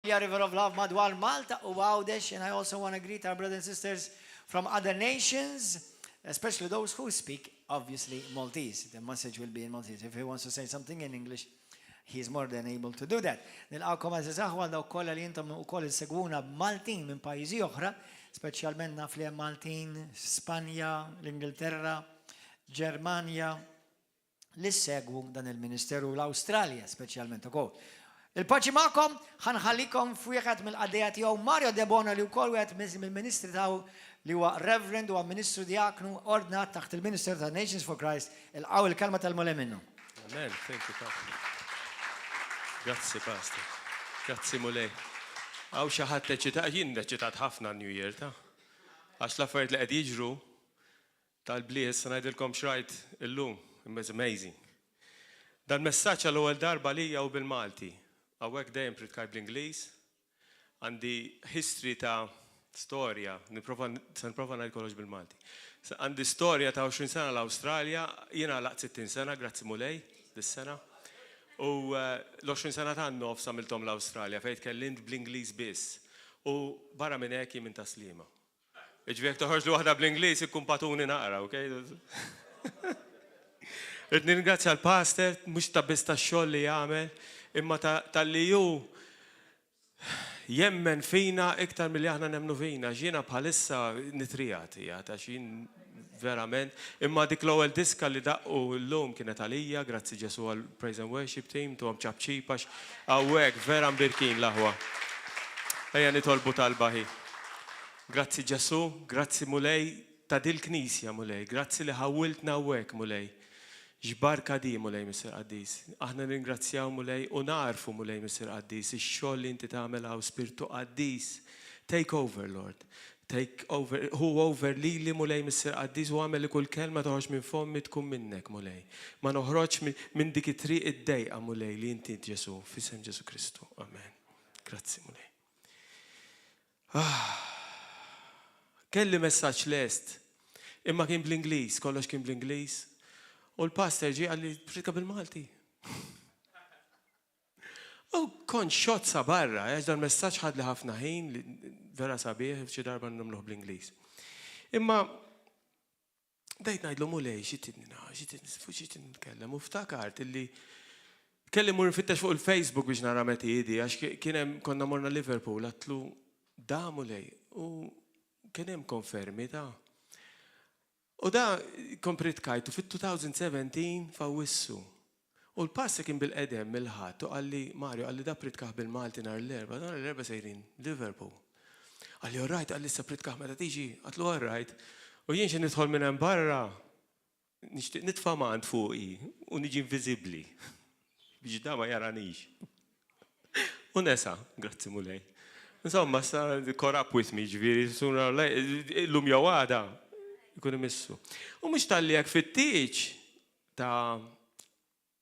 River of Love madwar Malta u Għawdex, and I also want to greet our brothers and sisters from other nations, especially those who speak, obviously, Maltese. The message will be in Maltese. If he wants to say something in English, he is more than able to do that. Nilqawkom għazizaħ għal kolla li jintom u koll segwuna Maltin minn pajjiżi oħra, specialment naf li Maltin, Spanja, l-Ingilterra, Ġermanja, li segwu dan il-Ministeru l-Australja, specialment ukoll. Il-paċi ma'kom, ħanħallikom f'wieħed mill-qaddeja tiegħu Mario De Bona li wkoll wieħed mill-Ministri taw li huwa Reverend huwa Ministru Diaknu ordnat taħt il-Minister ta' Nations for Christ il-qaw il-kalma tal-mole minnu. Amen, thank you, Pastor. Grazzi, Pastor. Grazzi, Mulej. Għaw xaħat teċita, jien teċitat ħafna New Year, ta' għax l-affarijiet li qed jiġru tal-blies, ngħidilkom xrajt illum, it was amazing. Dan messaġġ għall-ewwel darba lija u bil-Malti. Għawek dejjem pritkaj bl-Ingliż, għandi history ta' storja, niprofa ngħid kollox bil-Malti. Għandi storja ta' 20 sena l-Awstralja, jiena laqt 60 sena, grazzi Mulej, dis-sena. U l-20 sena ta' nofs għamilthom l-Awstralja fejn tkellimt bl-Ingliż biss. U barra minn hekk minn taslima. Iġvek toħorġ li waħda bl-Ingliż ikkun patuni naqra, okay? Nirringrazzja l-pastor, mhux ta' biss tax-xogħol li jagħmel, imma tal-li ju jemmen fina iktar milli aħna nemmnu fina, ġiena bħalissa nitrijati, ta' xin verament, imma dik l-ewwel diska li daqqu llum kienet għalija, grazzi Ġesu għal Praise and Worship Team, tuhom ċabċipax, hawnhekk vera mbirkin l-aħwa. Ejja nitolbu tal-baħi. Grazzi Ġesu, grazzi Mulej ta' dil-Knisja Mulej, grazzi li ħawiltna hawnhekk Mulej. Ġbarka di Mulej Misser Qaddis. Aħna ringrazzjaw Mulej u narfu Mulej Misser Qaddis. Ix-xogħol li inti tagħmel hawn Spiritu Qaddis. Take over, Lord. Take over. Hu over li Mulej Misser Qaddis u għamel li kull kelma toħroġ minn fommi tkun minnek Mulej. Ma noħroġ minn dik it-triq id-dejqa Mulej li inti Ġesu, f'isem Ġesu Kristu. Amen. Grazzi Mulej. Kelli messaġġ lest. Imma kien bl-Ingliż, kollox kien bl-Ingliż. U l-pastor ġi għalli prika bil-Malti. U kon xotza barra, għax dan messaġġ ħad li ħafna ħin, vera sabiħ, xi darba nagħmluh bl-Ingliż. Imma dejt ngħidlu Mulej xi nitkellem u ftakart illi kelli mur nfittex fuq il-Facebook biex nara meti jidi, għax kien hemm konna morna Liverpool, għatlu da Mulej u kien hemm konfermi ta' u da komprit kajtu fit-2017 fawissu. U l-passi kien bil-qedem mill-ħadd u għalli Mario għalli da pritkaħ bil-Malti nar l-erba, nar l-erba sejrin Liverpool. Għalli alright, għalli sa pritkaħ meta tiġi, għatlu alright. U jien xi nidħol minn hemm barra, nixtieq nitfa' mant fuqi u niġi inviżibbli. Biex da ma jaranix. U nesa, grazzi Mulej. Insomma, sa caught up with me ġifieri, sooner or later, l-lum jew għada. Ikun imissu. U mux tal-li għak fit-tiċ ta'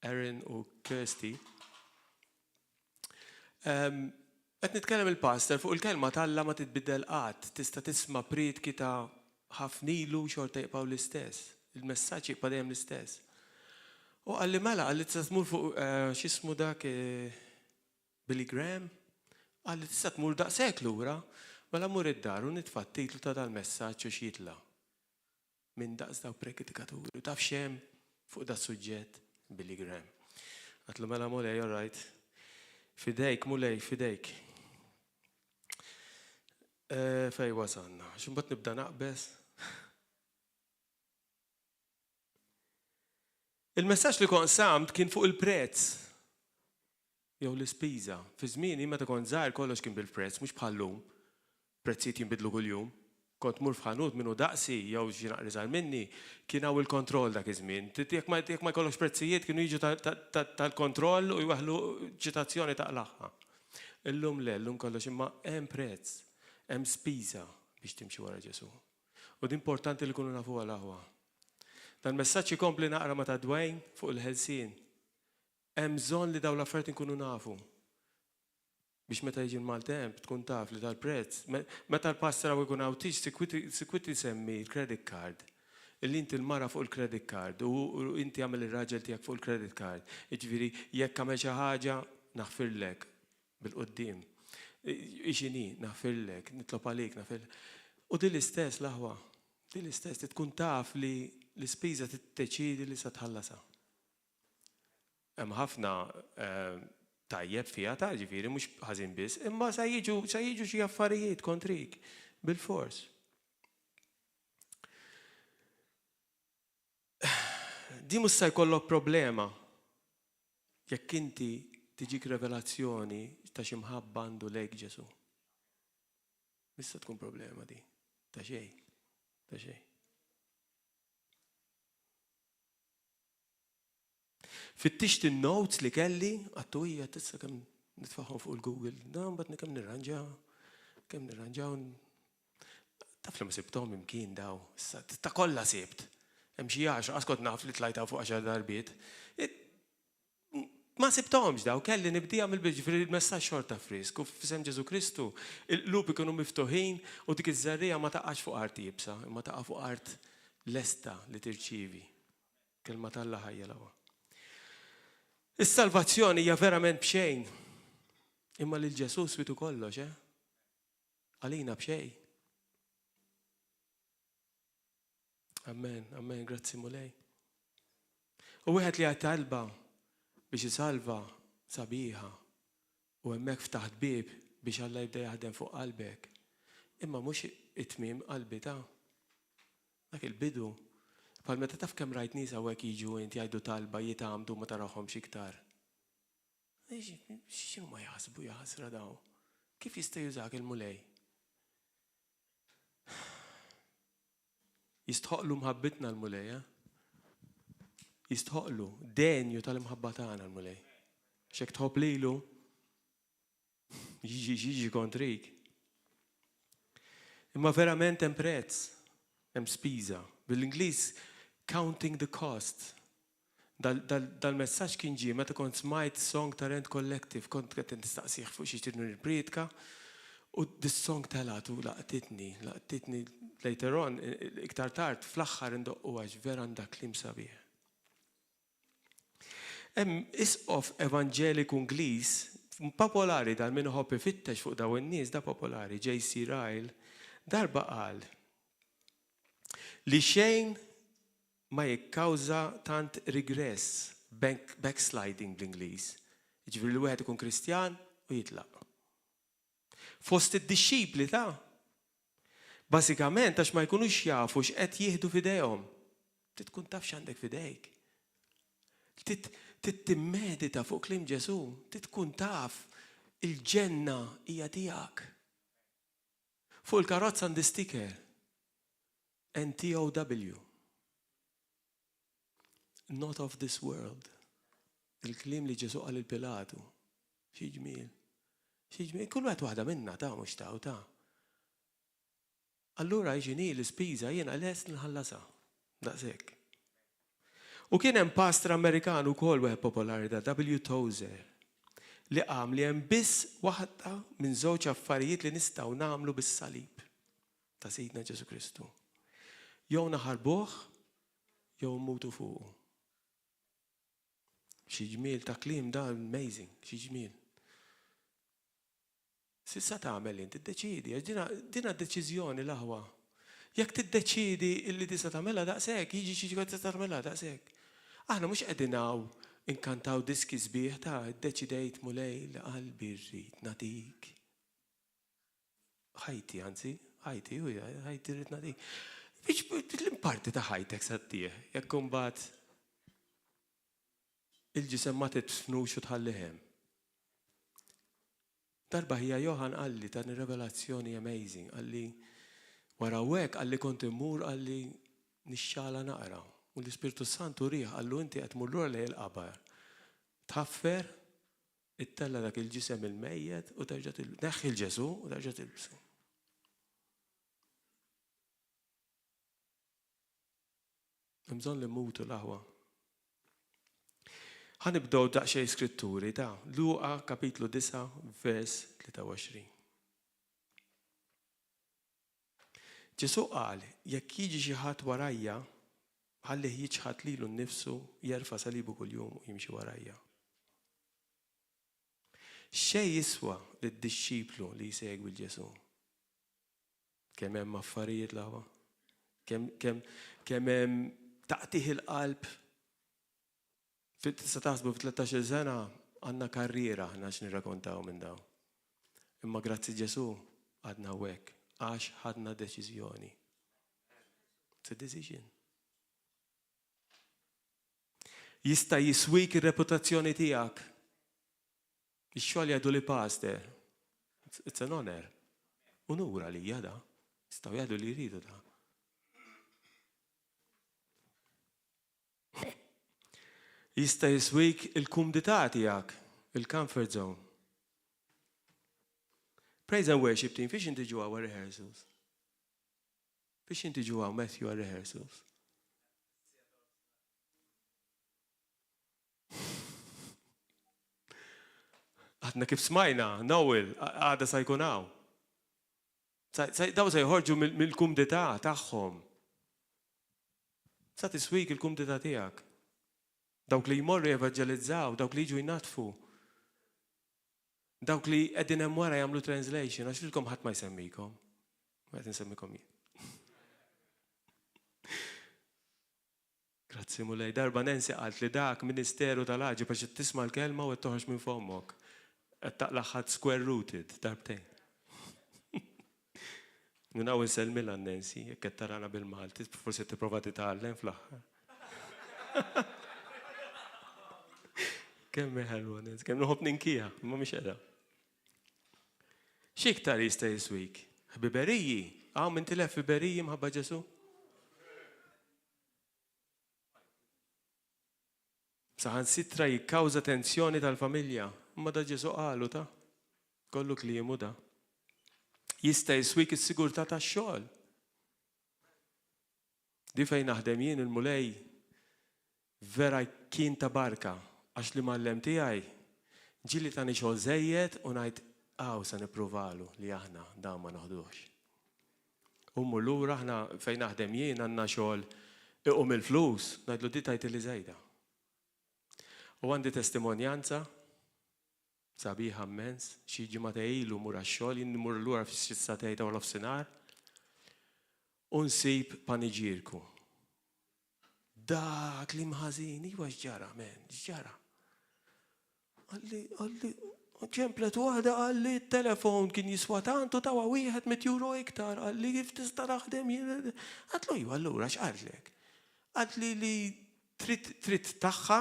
Erin u Kirsty. Għet nitkellem il-pastor fuq il-kelma tal-la ma titbiddel qatt, tista' tisma' pritki ta' ħafnilu xorta jibqaw l-istess. Il-messaġġ jibqa' dejjem l-istess. U għalli mela, għalli tista' tmur fuq x'ismu dak Billy Graham, għalli tista' tmur daqshekk lura, mela mur id-dar u nitfa' titlu ta' dal-messaġġ u x'jitla' minn daqs daw predikaturi. U taf xem fuq da suġġett Billy Graham. Għatlu mela Mulej, all right. Fidejk, Mulej, fidejk. Fej wasanna. Xumbat nibda naqbes. Il-messaġġ li kon samt kien fuq il-prezz. Jew l-ispiża. Fi żmieni meta kont żgħar kollox kien bil-prezz, mhux bħallum. Prezzijiet jinbidlu kuljum. Kont mur f'ħanut minnu daqsi, jew xi naqri żgħar minni, kien hawn il-kontroll dak iż-żmien. Jekk ma jkollokx prezzijiet kienu jiġu tal-kontroll u jwaħlu ċitazzjoni taqlaħħa. Illum le, llum kollox imma hemm prezz, hemm spiża biex timxi wara Ġesu. U d importanti li kunu nafu għal-aħwa. Dan messaġġ ikompli naqra ma ta' Dwayne fuq il-ħelsien. Hemm bżonn li dawn l-affarijiet inkunu nafu. Biex meta jiġi l-maltemp tkun taf li tal-prezz. Meta l-pastor għaw ikun awtix, sikwiti semmi il-credit card. Illi inti l-mara fuq il-credit card u inti għamil il-raġel tijak fuq il-credit card. Iġviri, jekk għamel xi ħaġa naħfirlek bil-qoddim. Ixini, nafirlek, nitlob għalik, nafirlek. U din l-istess laħwa, din l-istess tkun taf li l-ispiża tiddeċidi li se tħallasha. Hemm ħafna tajjeb fiha ta' ġifieri mhux ħażin biss, imma se jiġu xi affarijiet kontrik bil-fors. Di mhux se jkollok problema jekk inti tiġik revelazzjoni ta' xi mħabba għandu lejk Ġesu. Mista tkun problema di. Ta' xejn. Ta' xejn. Fittixt in-notes li kelli, għattu hija tista' kemm nitfaħħom fuq il-Google. Dan mbagħad kemm nirranġaw. Taf li ma sibthom imkien daw. Ta' kollha sibt. Hemm xi 10, għaskont naf li tlajta fuq 10 darbiet. Ma sibtomx daw, kelli nibdija mill-biġ fil-messaġġ xorta frisk u f'isem Ġesu Kristu. Il-qlub ikunu miftuħin u dik iż-żarrija ma taqax fuq art jibsa, imma taqa' fuq art lesta li tirċievi. Kelma tal-Alla ħajja lewwa. Is-salvazzjoni hija verament b'xejn. Imma lil Ġesu switu kollox, Għalina b'xejn. Amen, grazzi mulej. U wieħed li għad talba biex isalva sabiħa u hemmhekk ftaħt bib biex Alla jibda jaħdem fuq qalbek. Imma mhux it-tmiem qalbi ta' dak il-bidu. Bħal meta taf kemm rajt nies hawnhekk jiġu inti jgħidu talba jitgħamdu ma tarahomx iktar. X'inhu ma jaħsbu jaħsra daw? Kif jista' jużak il-mulej? Jistħoqlu mħabbitna l-mulej, Jistħoqlu denju tal-imħabba tagħna l-mulej. X'hekk tħobb lilu jiġi kontrik. Imma verament hemm prezz, hemm spiża. Bil-Ingliż counting the cost. Dal-messaġġ kien ġie meta kont smajt song ta' Rent Collective, kont qed nistaqsih fuq xi tirnu l-priedka u dis-song telat u laqtitni later on, iktar tard fl-aħħar indoqqu għax vera għandha kliem sabiħ. Hemm isqof evangeliku Ingliż popolari dal min iħobb ifittex fuq daw in-nies da popolari, J.C. Ryle, darba qal li xejn ma jikkawża tant regress, backsliding bl-Ingliż. Jiġifieri li wieħed ikun Kristjan u jitlaq. Fost id-dixxipli ta' bażikament għax ma jkunux jafu x'qed jieħdu f'idejhom. Tkun taf x'għandek f'idejk. Timmedita fuq kliem Ġesu, tkun taf il-ġenna hija tiegħek. Fuq il-karozza għandi sticker NTOW. Not of this world. Il-kliem li Ġesu qal il-Pilatu. Xi ġmiel. Kull wieħed waħda minna ta' mhux ta' u ta'. Allura jiġini l-ispiża jiena lest nħallasha. Daqshekk. U kien hemm pastor Amerikan ukoll wieħed popolari da W. Tozer li qam li hemm biss waħda minn żewġ affarijiet li nistgħu nagħmlu bis-salib ta' Sidna Ġesu Kristu. Jew naħarbuh jew mmutu fuqu. Xi ġmiel ta' kliem da amazing, xi ġmiel. Sissa tagħmel inti tiddeċiedi, dina deċiżjoni l-aħwa. Jekk tiddeċiedi illi tista' tagħmelha daqshekk, jiġi xi ħadd tista' tagħmelha daqshekk. Aħna mhux qegħdin inkantaw diski sbieħ ta' iddeċidejt mulej li qalbi rrid nadik. Ħajti anzi, ħajti rrid nadik. Biex l-imparti ta' ħajtek sattieħ, jekk imbagħad il-ġisem ma titfnux u tħallihem. Darba ħija Johan qalli ta' revelazzjoni amazing, qalli wara hekk qalli kont immur qalli nixxala naqra. U l-Ispirtu Santu rieħ qallu inti qed tmur lura lejn il-qabar. Tħaffer ittella dak il-ġisem il-mejjed u terġa' neħħi l-Ġesu u terġa' tilbsu. Hemm bżonn li mmutu l-aħwa. Ħanibdew daqsxejn skritturi ta' Luqa kapitlu 9 vers 23. Ġesu qal jekk jiġi xi ħadd warajja ħallih jiġħad lilu nnifsu jerfa' salibu kuljum u jimxi warajja. Xej jiswa lid-disċiplu li jsegwi l-Ġesu. Kemm hemm affarijiet lawa. Kemm hemm taqtih il-qalb. Tista' taħsbu f'13 sena għandna karriera ħna x'nirrakkontaw minn dawn. Imma grazzi Ġesu għadna hekk għax ħadna deċiżjoni. It's a decision. Jista' jiswik ir-reputazzjoni tiegħek. Ix-xogħol jgħidu li pastor. It's an honor. Unura li jada. Jistgħu jgħidu li jridu da. Jista' jiswik il-kumdità tiegħek, il-comfort zone. Praise and worship team, fiex inti ġewwa our rehearsals? Fiex inti ġewwa Matthew our rehearsals? Għadna kif smajna, Noel, għada sa jkun hawn. Daw se jħorġu mill-kumdità tagħhom. Sa tiswik il-kumdità tiegħek. Dawk li jmorru jevanġelizzaw, dawk li jiġu jnatfu. Dawk li qegħdin hemm wara jagħmlu translation, għax lilkom ħadd ma jsemmikom. Qed insemmikom jien. Grazzi mulej, darba Nancy qalt li dak Ministeru tal-Aġi biex tisma' l-kelma u qed toħroġ minn fomok. Qed taqlaq ħadd square rooted darbtejn. Nunaw inselmilha Nancy, jekk qed tarana bil-Malti, forsi tipprova titgħallem fl-aħħar. Kemm ħelwa Nancy, kemm noħob ninkija, ma mhix qiegħda. X'iktar jista' jiswik? Ħbiberiji, minn tilef ħbiberiji mħabba Ġesu? Saħansitra jikkawża tensjoni tal-familja, imma da Ġesu qalu ta' kollu kliemu da. Jista' jiswik is-sigurtà tax-xogħol. Di fejn naħdem jien il-mulej vera kien ta' barka għax li mallem tiegħi ġieli tani xogħol żejjed u ngħid se nippruvalu li aħna dan ma noħdux. Ummur lura aħna fejn naħdem jien għandna xogħol iqum il-flus, ngħidlu di tajt li żejda. U għandi testimonjanza sabiħa immens, xi ġimgħa ilu mur għax-xogħol, jien nimur lura fis-6 ta' l-ofsinhar u nsib paniġirku. Dak li mħażin, iwa x'ġara men, x'ġara. Għalli, ċemplet waħda għalli t-telefon kien jiswa tantu tawa wieħed €100 iktar, għalli kif tista' taħdem jien. Għatlu iwa allura x'qaltlek? Għatli li trid tagħha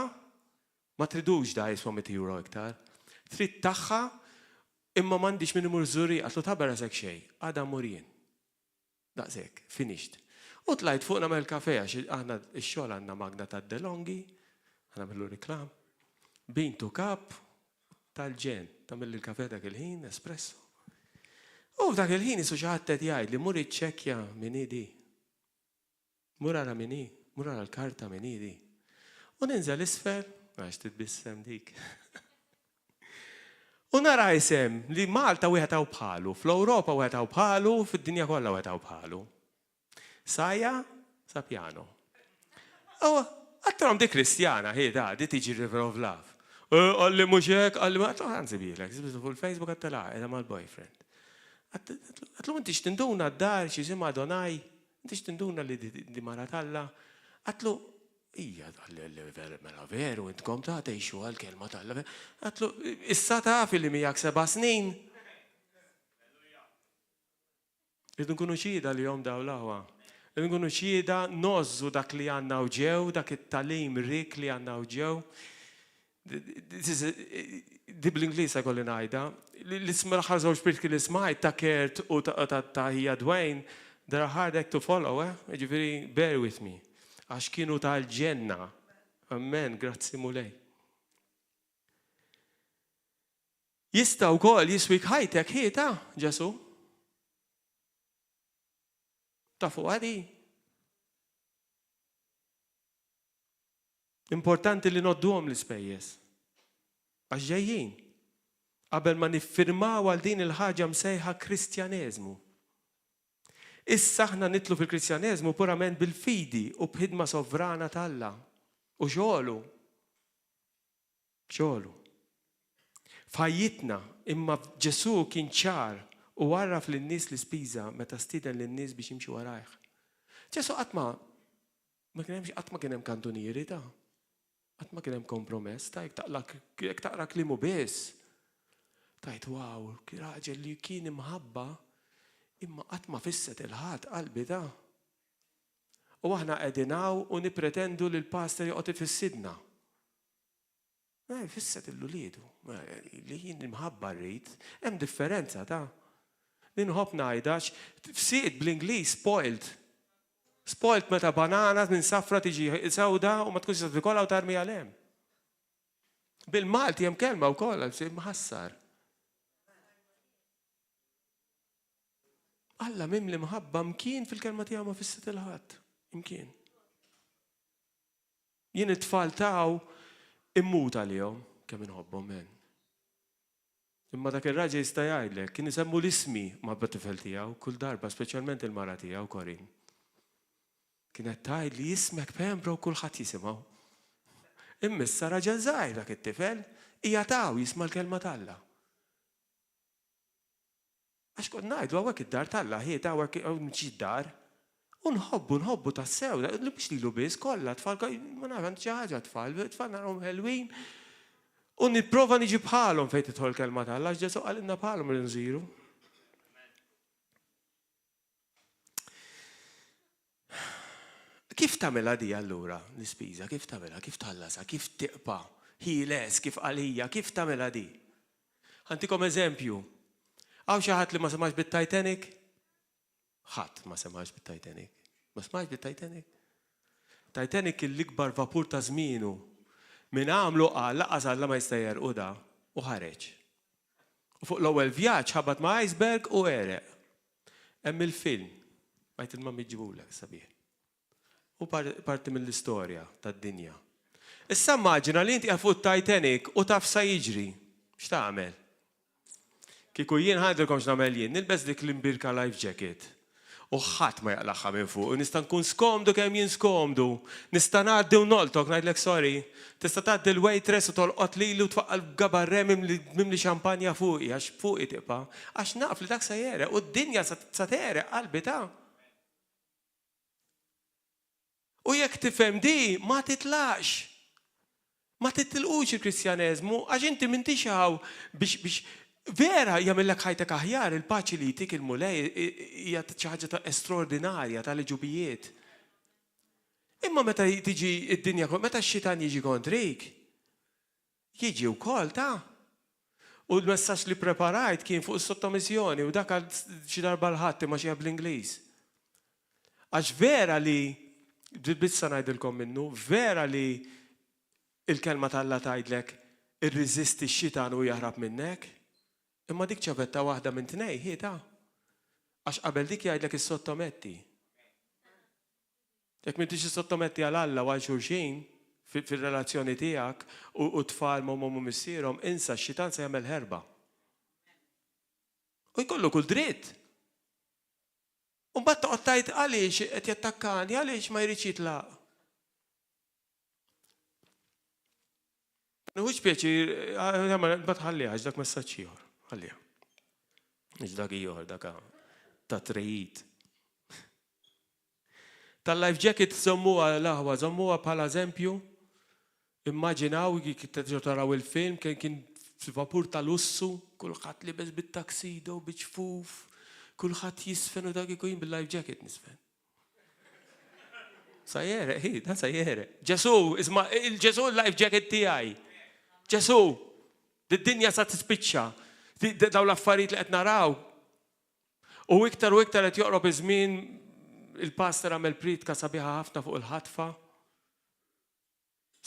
ma tridux da jiswa €100 iktar. Trid tagħha imma m'għandix min imur żuri, għatlu tabara sek xejn, għada murien. Daqshekk, finished. U tlajt fuq nagħmel kafe għax aħna x-xogħol għandna magna tad-DeLonghi, nagħmlu riklam. Bean to cup tal-ġen, tagħmel il-kafe dak il-ħin, espresso. U dak il-ħin isu xi ħadd qed jgħid li mur iċċekkja min di. Mur ara min hi, mur ara l-karta min di. U ninżel isfel, għax titbissem dik. U nara jisem li Malta wieħed hawn bħalu, fl-Ewropa wieħed hawn bħalu, fid-dinja kollha wieħed hawn bħalu. Saja Sapjano. Għattom di Kristjana, di tiġi River of Love. Għalli muxek, għalli ma għanzi bilek, zbizu fuq il-Facebook għattala, edha mal-boyfriend. Għatlu inti xtinduna d-dar, xizima Donaj, inti xtinduna li di maratalla. Għatlu, ija, għalli mela veru, intkom ta' teħxu għal-kelma talla. Għatlu, issa ta' fil-li mijak 7 snin. Rridu nkunu xida li jom daw laħwa. Rridu nkunu xida nozzu dak li għanna uġew, dak it-talim rik li għanna uġew. Di bl-Inglis għolli najda. L-isma l-ħar zawġ pirki l-ismajt ta' Kert u ta' hija Dwayne, they're hard act to follow, ġifiri, bear with me. Għax kienu ta' l-ġenna. Amen, grazzi mulej. Jista' wkoll jiswik ħajtek ħieta, Ġesu. Tafu għadi. Importanti li nodduhom l-ispejjeż. Għax ġejjin. Qabel ma niffirmaw għal din il-ħaġa msejħa Kristjaneżmu. Issa aħna nitlu fil-Kristjaneżmu purament bil-fidi u b'ħidma sovrana tal-Alla. U xogħlu. f'ħajjitna, imma Ġesu kien ċar u għarraf lin-nies l-ispiża meta stieden lin-nies biex jimxu warajh. Ġesu qatt ma kien hemm kantunieri ta' qatt ma kien hemm kompromess ta' jekk taqra kliemu biss. Tajt wow, raġel li kien imħabba imma qatt ma fisset il-ħadd qalbi ta'. U aħna qegħdinaw u nippretendu li l-pastor joqgħod ifissidna. Fisset il-lulidu, li jien imħabba rrid, hemm differenza ta'. Ninħobb ngħidax, fsiet bl-Ingliż spoiled. Spoiled meta banana minn safra tiġi sewda u ma tkunx tista' tikolla u tarmi għalhem. Bil-Malti hemm kelma wkoll mħassar. Alla mimli mħabba mkien fil-kelma tiegħu ma fisset il-ħadd. Imkien. Jien it-tfal taw immut għalihom kemm inħobbhom men. Imma dak ir-raġel jista' jgħidlek kien isemmu l-ismi ma' bit-tifel tiegħu kull darba, speċjalment il-mara tiegħu Korin. Kienet tgħid li jismek Pembroke kulħadd jisimgħu. Immissa raġel żgħir dak it-tifel hija taw jisma' l-kelma talla. Għax kont ngħidu hawnhekk id-dar talla ħiet hawnhekk mhix id-dar. U nħobbu tas-sew, mhux lilu biss kollha tfal ma naf xi ħaġa tfal narhom ħelwin. U nipprova niġi bħalhom fejn tidħol kelma talla għax Ġesu qalilna bħalhom li nżiru. Kif tagħmilha di allura l-ispiża? Kif tagħmilha? Kif tħallasha? Kif tiqpa' ħieles, kif qalija, kif tagħmilha di? Ħantikom eżempju. Għaw xi ħadd li ma semax bit-Titanic? Ħadd ma semax bit-Titanic. Ma semax bit-Titanic? Titanic l-ikbar vapur ta' żmienu. Min għamlu qal laqas Alla ma jista' jerqu u ħareġ. U fuq l-ewwel vjaġġ ħabat ma' iceberg u għereq. Hemm il-film, għajt il-ma miġibulek sabiħ. U parti mill-istorja tad-dinja. Issa immaġina li inti fuq Titanic u taf sa jiġri. X'tagħmel? Kieku jien ħadilkom x'nagħmel jien, nilbes dik l-imbirka life jacket. U ħadd ma jaqlaħħa minn fuq, u nista' nkun skomdu kemm jien skomdu. Nista' ngħaddi u noltok ngħidlek sorry. Tista' tgħaddi l-waitress u tolqot lilu u tfaqqal gabarre mimli xampanja fuqi għax fuqi tibqa' għax naf li dak se jereq u d-dinja sa tereq qalbi ta'. U jekk tifhem di ma titlaqx. Ma titilqux il-Kristjaneżmu għax inti m'intix hawn biex vera jagħmellek ħajtek aħjar, il-paċi li jtik il-mulej hija xi ħaġa ta' estraordinarja tal-ġubijiet. Imma meta tiġi id-dinja, meta x-xitan jiġi kontrik, jiġi wkoll ta'. U l-messaġġ li preparajt kien fuq is-sottomissjoni u dak xi darba l-ħadd imma xi bl-Ingliż. Għax vera li bissa ngħidilkom minnu, vera li il-kelma tal-Alla tgħidlek irriżisti x-xitan u jaħrab minnek. Imma dik ċavetta waħda minn tnej, ħieta. Għax qabel dik jgħidlek is-sottometti. Jekk m'intix is-sottometti għal Alla u għal xulxin fir-relazzjoni tiegħek u tfal ma' huma missierhom, insa x-xitan se jagħmel ħerba. U jkollu kull dritt. U mbagħad toqgħod tgħid għaliex qed jattakkani, għaliex ma jridx jitlaq. Nħuġ pjaċir, mbagħad ħalliha għax dak messaġġ ieħor. Ħallija. Mhix dak ieħor dak ta' trejid. Tal-life jacket żommuha l-aħwa, żommuha bħala eżempju. Immaġinaw terġgħu taraw il-film kien vapur ta' lussu, kulħadd libes bit-taksido, biċfuf, kulħadd jisfen u dak ikun bil-life jacket nisfen. Sajjere, da sajjere. Ġesu, isma' il-Ġesu l-life jacket tiegħi. Ġesu, d-dinja sa tispiċċa. Daw l-affarijiet li qed naraw. U iktar qed joqrob iż-żmien il-pastor għamel pridka sabiħa ħafna fuq il-ħatfa.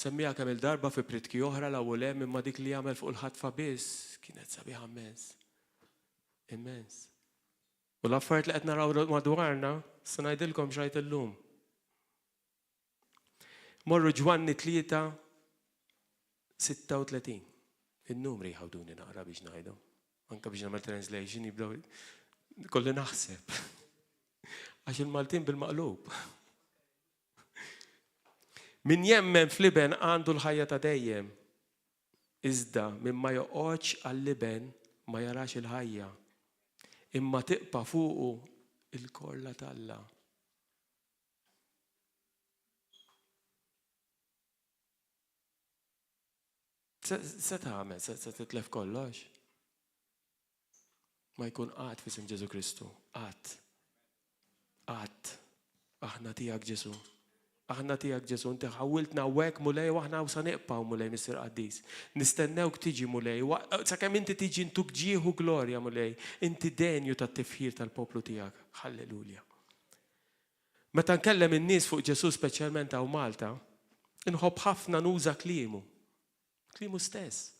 Semmiha kemm il-darba fi pridki oħra l-ewwel hemm imma dik li jagħmel fuq il-ħatfa biss kienet sabiħa immens. Immens. U l-affarijiet li qed naraw madwarna se ngħidilkom x'rajt illum. Morru Ġwanni 3:36. In-numri jħawduni naqra biex ngħidu. Anke biex nagħmel translation jibdew kolli naħseb. Għax il-Maltin bil-maqlub. Min jemmen fl-iben għandu l-ħajja ta' dejjem. Iżda minn ma joqgħodx għall-liben ma jarax il-ħajja. Imma tiqpa' fuqu il-korla talla. Se tagħmel, se titlef kollox. Ma jkun qatt f'isem Ġesu Kristu. Qatt. Aħna tiegħek Ġesu. Aħna tiegħek Ġesu. Inti ħawiltna hawnhekk mulej u aħna sa neqpaw mulej Mister Qaddis. Nistennewk tiġi mulej. Sakemm inti tiġi ntuk ġieħu glorja mulej. Inti denju tat-tifħir tal-poplu tiegħek. Halleluja. Meta nkellem in-nies fuq Ġesu speċjalment hawn Malta, inħobb ħafna nuża kliemu. Kliemu stess.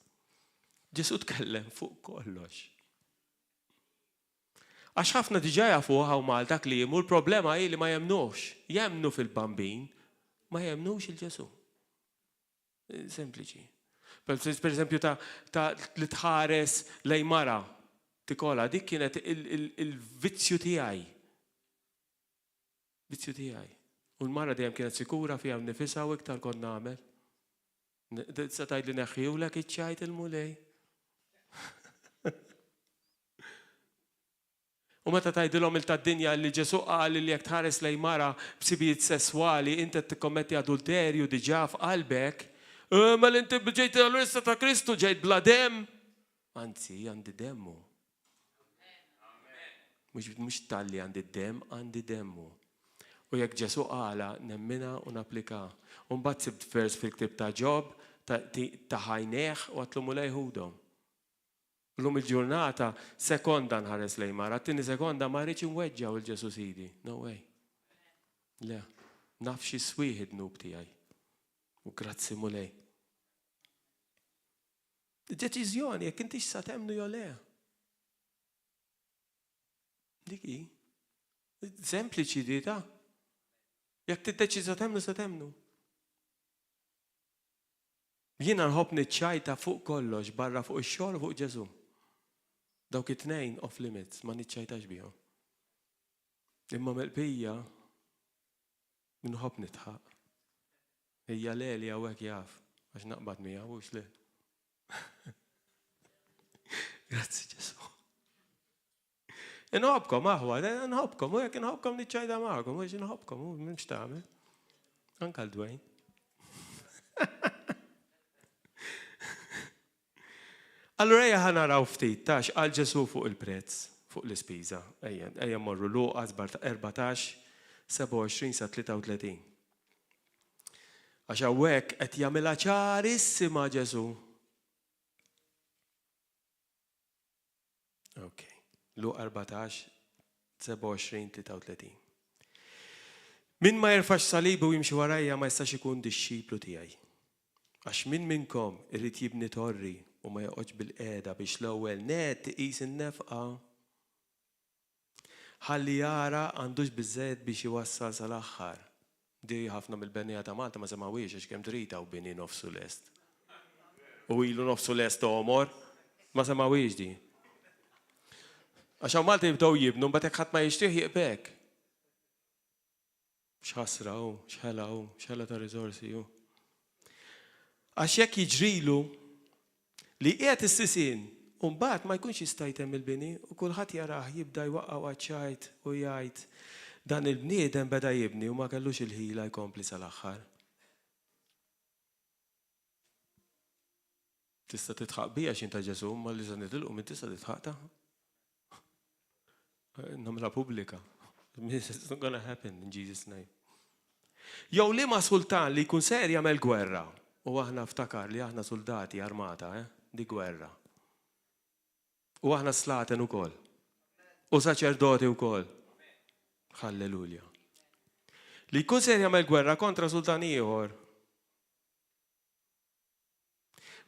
Ġesu tkellem fuq kollox. Għax ħafna diġà jafu hawn Malta kliemu, l-problema hi li ma jemnux. Jemnu fil-bambin, ma jemnux il-Ġesu. Sempliċi. Per eżempju li tħares lejn mara tikola, dik kienet il-vizzju tiegħi. Vizzju tiegħi. U l-mara dejjem kienet sikura fiha nnifisha u iktar kont nagħmel. Se tgħidli neħħiwlek iċ-ċajt il-mulej. U meta tgħidilhom il-tad-dinja li Ġesu qal li jekk tħares lejn mara b'sibijiet sesswali inti tikkommetti adulterju diġà f'qalbek, ma inti ġejt l-issa ta' Kristu ġejt bla demm. Anzi, għandi demmu. Mhux talli għandi demm, għandi demmu. U jekk Ġesu qala nemmina u napplika. U mbagħad sibt vers fil-ktieb ta' Ġob ta' ħajneħ u għatlu mulej ħudhom. L-lum il-ġurnata sekonda nħares lejn mara, t-tieni sekonda ma rridx inweġġaw il-Ġesu Sidi. No way. Le, naf xi swieħed nub tiegħi. U grazzi mulej. Deċiżjoni jekk intix sa temnu jew le. Dik hi. Sempliċi di ta'. Jekk tiddeċi sa temnu sa temnu. Jiena nħobb niċċajta fuq kollox barra fuq ix-xogħol fuq Ġesu. Dawk it-tnejn off limits ma niċċajtax bihom. Imma melqbija nħobb nitħaq. Hija leli hawnhekk jaf għax naqbad miegħu hux le. Grazzi Ġesu. Inħobbkom aħwa, inħobbkom, u jekk inħobbkom niċċajta magħkom, u inħobbkom, u m'hemmx tagħmel. Anke l-dwejn. Allura ejja ħanaraw ftit tax qal Ġesu fuq il-prezz, fuq l-ispiża. Ejja mmorru Luqas 14, 27 sa 33. Għax hawnhekk qed jagħmilha ċarissima Ġesu. Okay. Luq 14, 27, 33. Min ma jirfax salibu u jimxi warajja ma jistax ikun dixxiplu tiegħi. Għax min minnkom irrid jibni torri u ma joqgħodx bil-qiegħda biex l-ewwel net tiqis in-nefqa. Ħalli jara għandux biżżejjed biex iwassal sal-aħħar. Di ħafna mill-benija ta' Malta ma semawiex għax kemm trita u bini nofsu lest. U ilu nofsu lest omor, ma semawiex di. Għax hawn Malta jibdew jibnu mbagħad hekk ħadd ma jixtieq jiqbek. X'ħasra hu, x'ħela ta' riżorsi hu. Għax jekk jiġrilu li qiegħed is-sisien u mbagħad ma jkunx jista' jtemm il-bini u kulħadd jarah jibda jwaqqgħu għaċ-ċajt u jgħid dan il-bniedem beda jibni u ma kellux il-ħila jkompli sal-aħħar. Tista' titħaq bija x'inta Ġesu ma li se nitilqu min tista' titħaqta. Nagħmilha pubblika. It's not gonna happen in Jesus' name. Jew liema sultan li jkun ser jagħmel gwerra u aħna ftakar li aħna soldati armata, di gwerra. U aħna slaten ukoll. U saċerdoti wkoll. Halleluja. Li jkun ser jagħmel gwerra kontra sultan ieħor.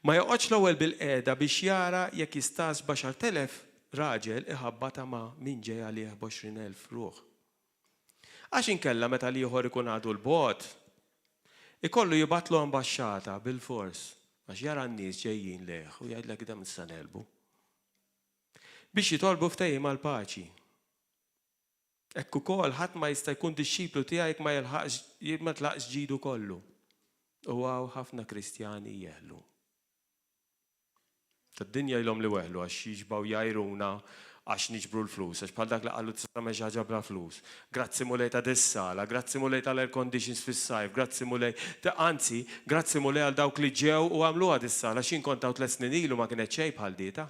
Ma joqgħodx l-ewwel bil-qiegħda biex jara jekk jistax 10,000 raġel iħabbata ma' min ġej għalih 20,000 ruħ. Għax inkella meta li ieħor ikun għadu l-bogħod, ikollu jibatlu ambaxxata bil-fors, għax jara n-nies ġejjin leħ u jgħidlek ida nista' nelbu. Biex jitolbu ftehim għall-paċi. Hekk ukoll ħadd ma jista' jkun dixxiplu tiegħek ma tlaqx ġidu kollu. U għaw ħafna Kristjani jeħlu. Tad-dinja ilhom li weħlu għax jiġbaw jajruna għax niġbru l-flus, għax bħal dak li qalu tistama ħaġa bla flus. Grazzi mulej ta' dis-sala, grazzi mulej tal-air conditions fis-sajf, grazzi mulej, anzi, grazzi mulej għal dawk li ġew u għamluha dis-sala, xin kontaw 3 snin ilu ma kienet xejn bħal dieta.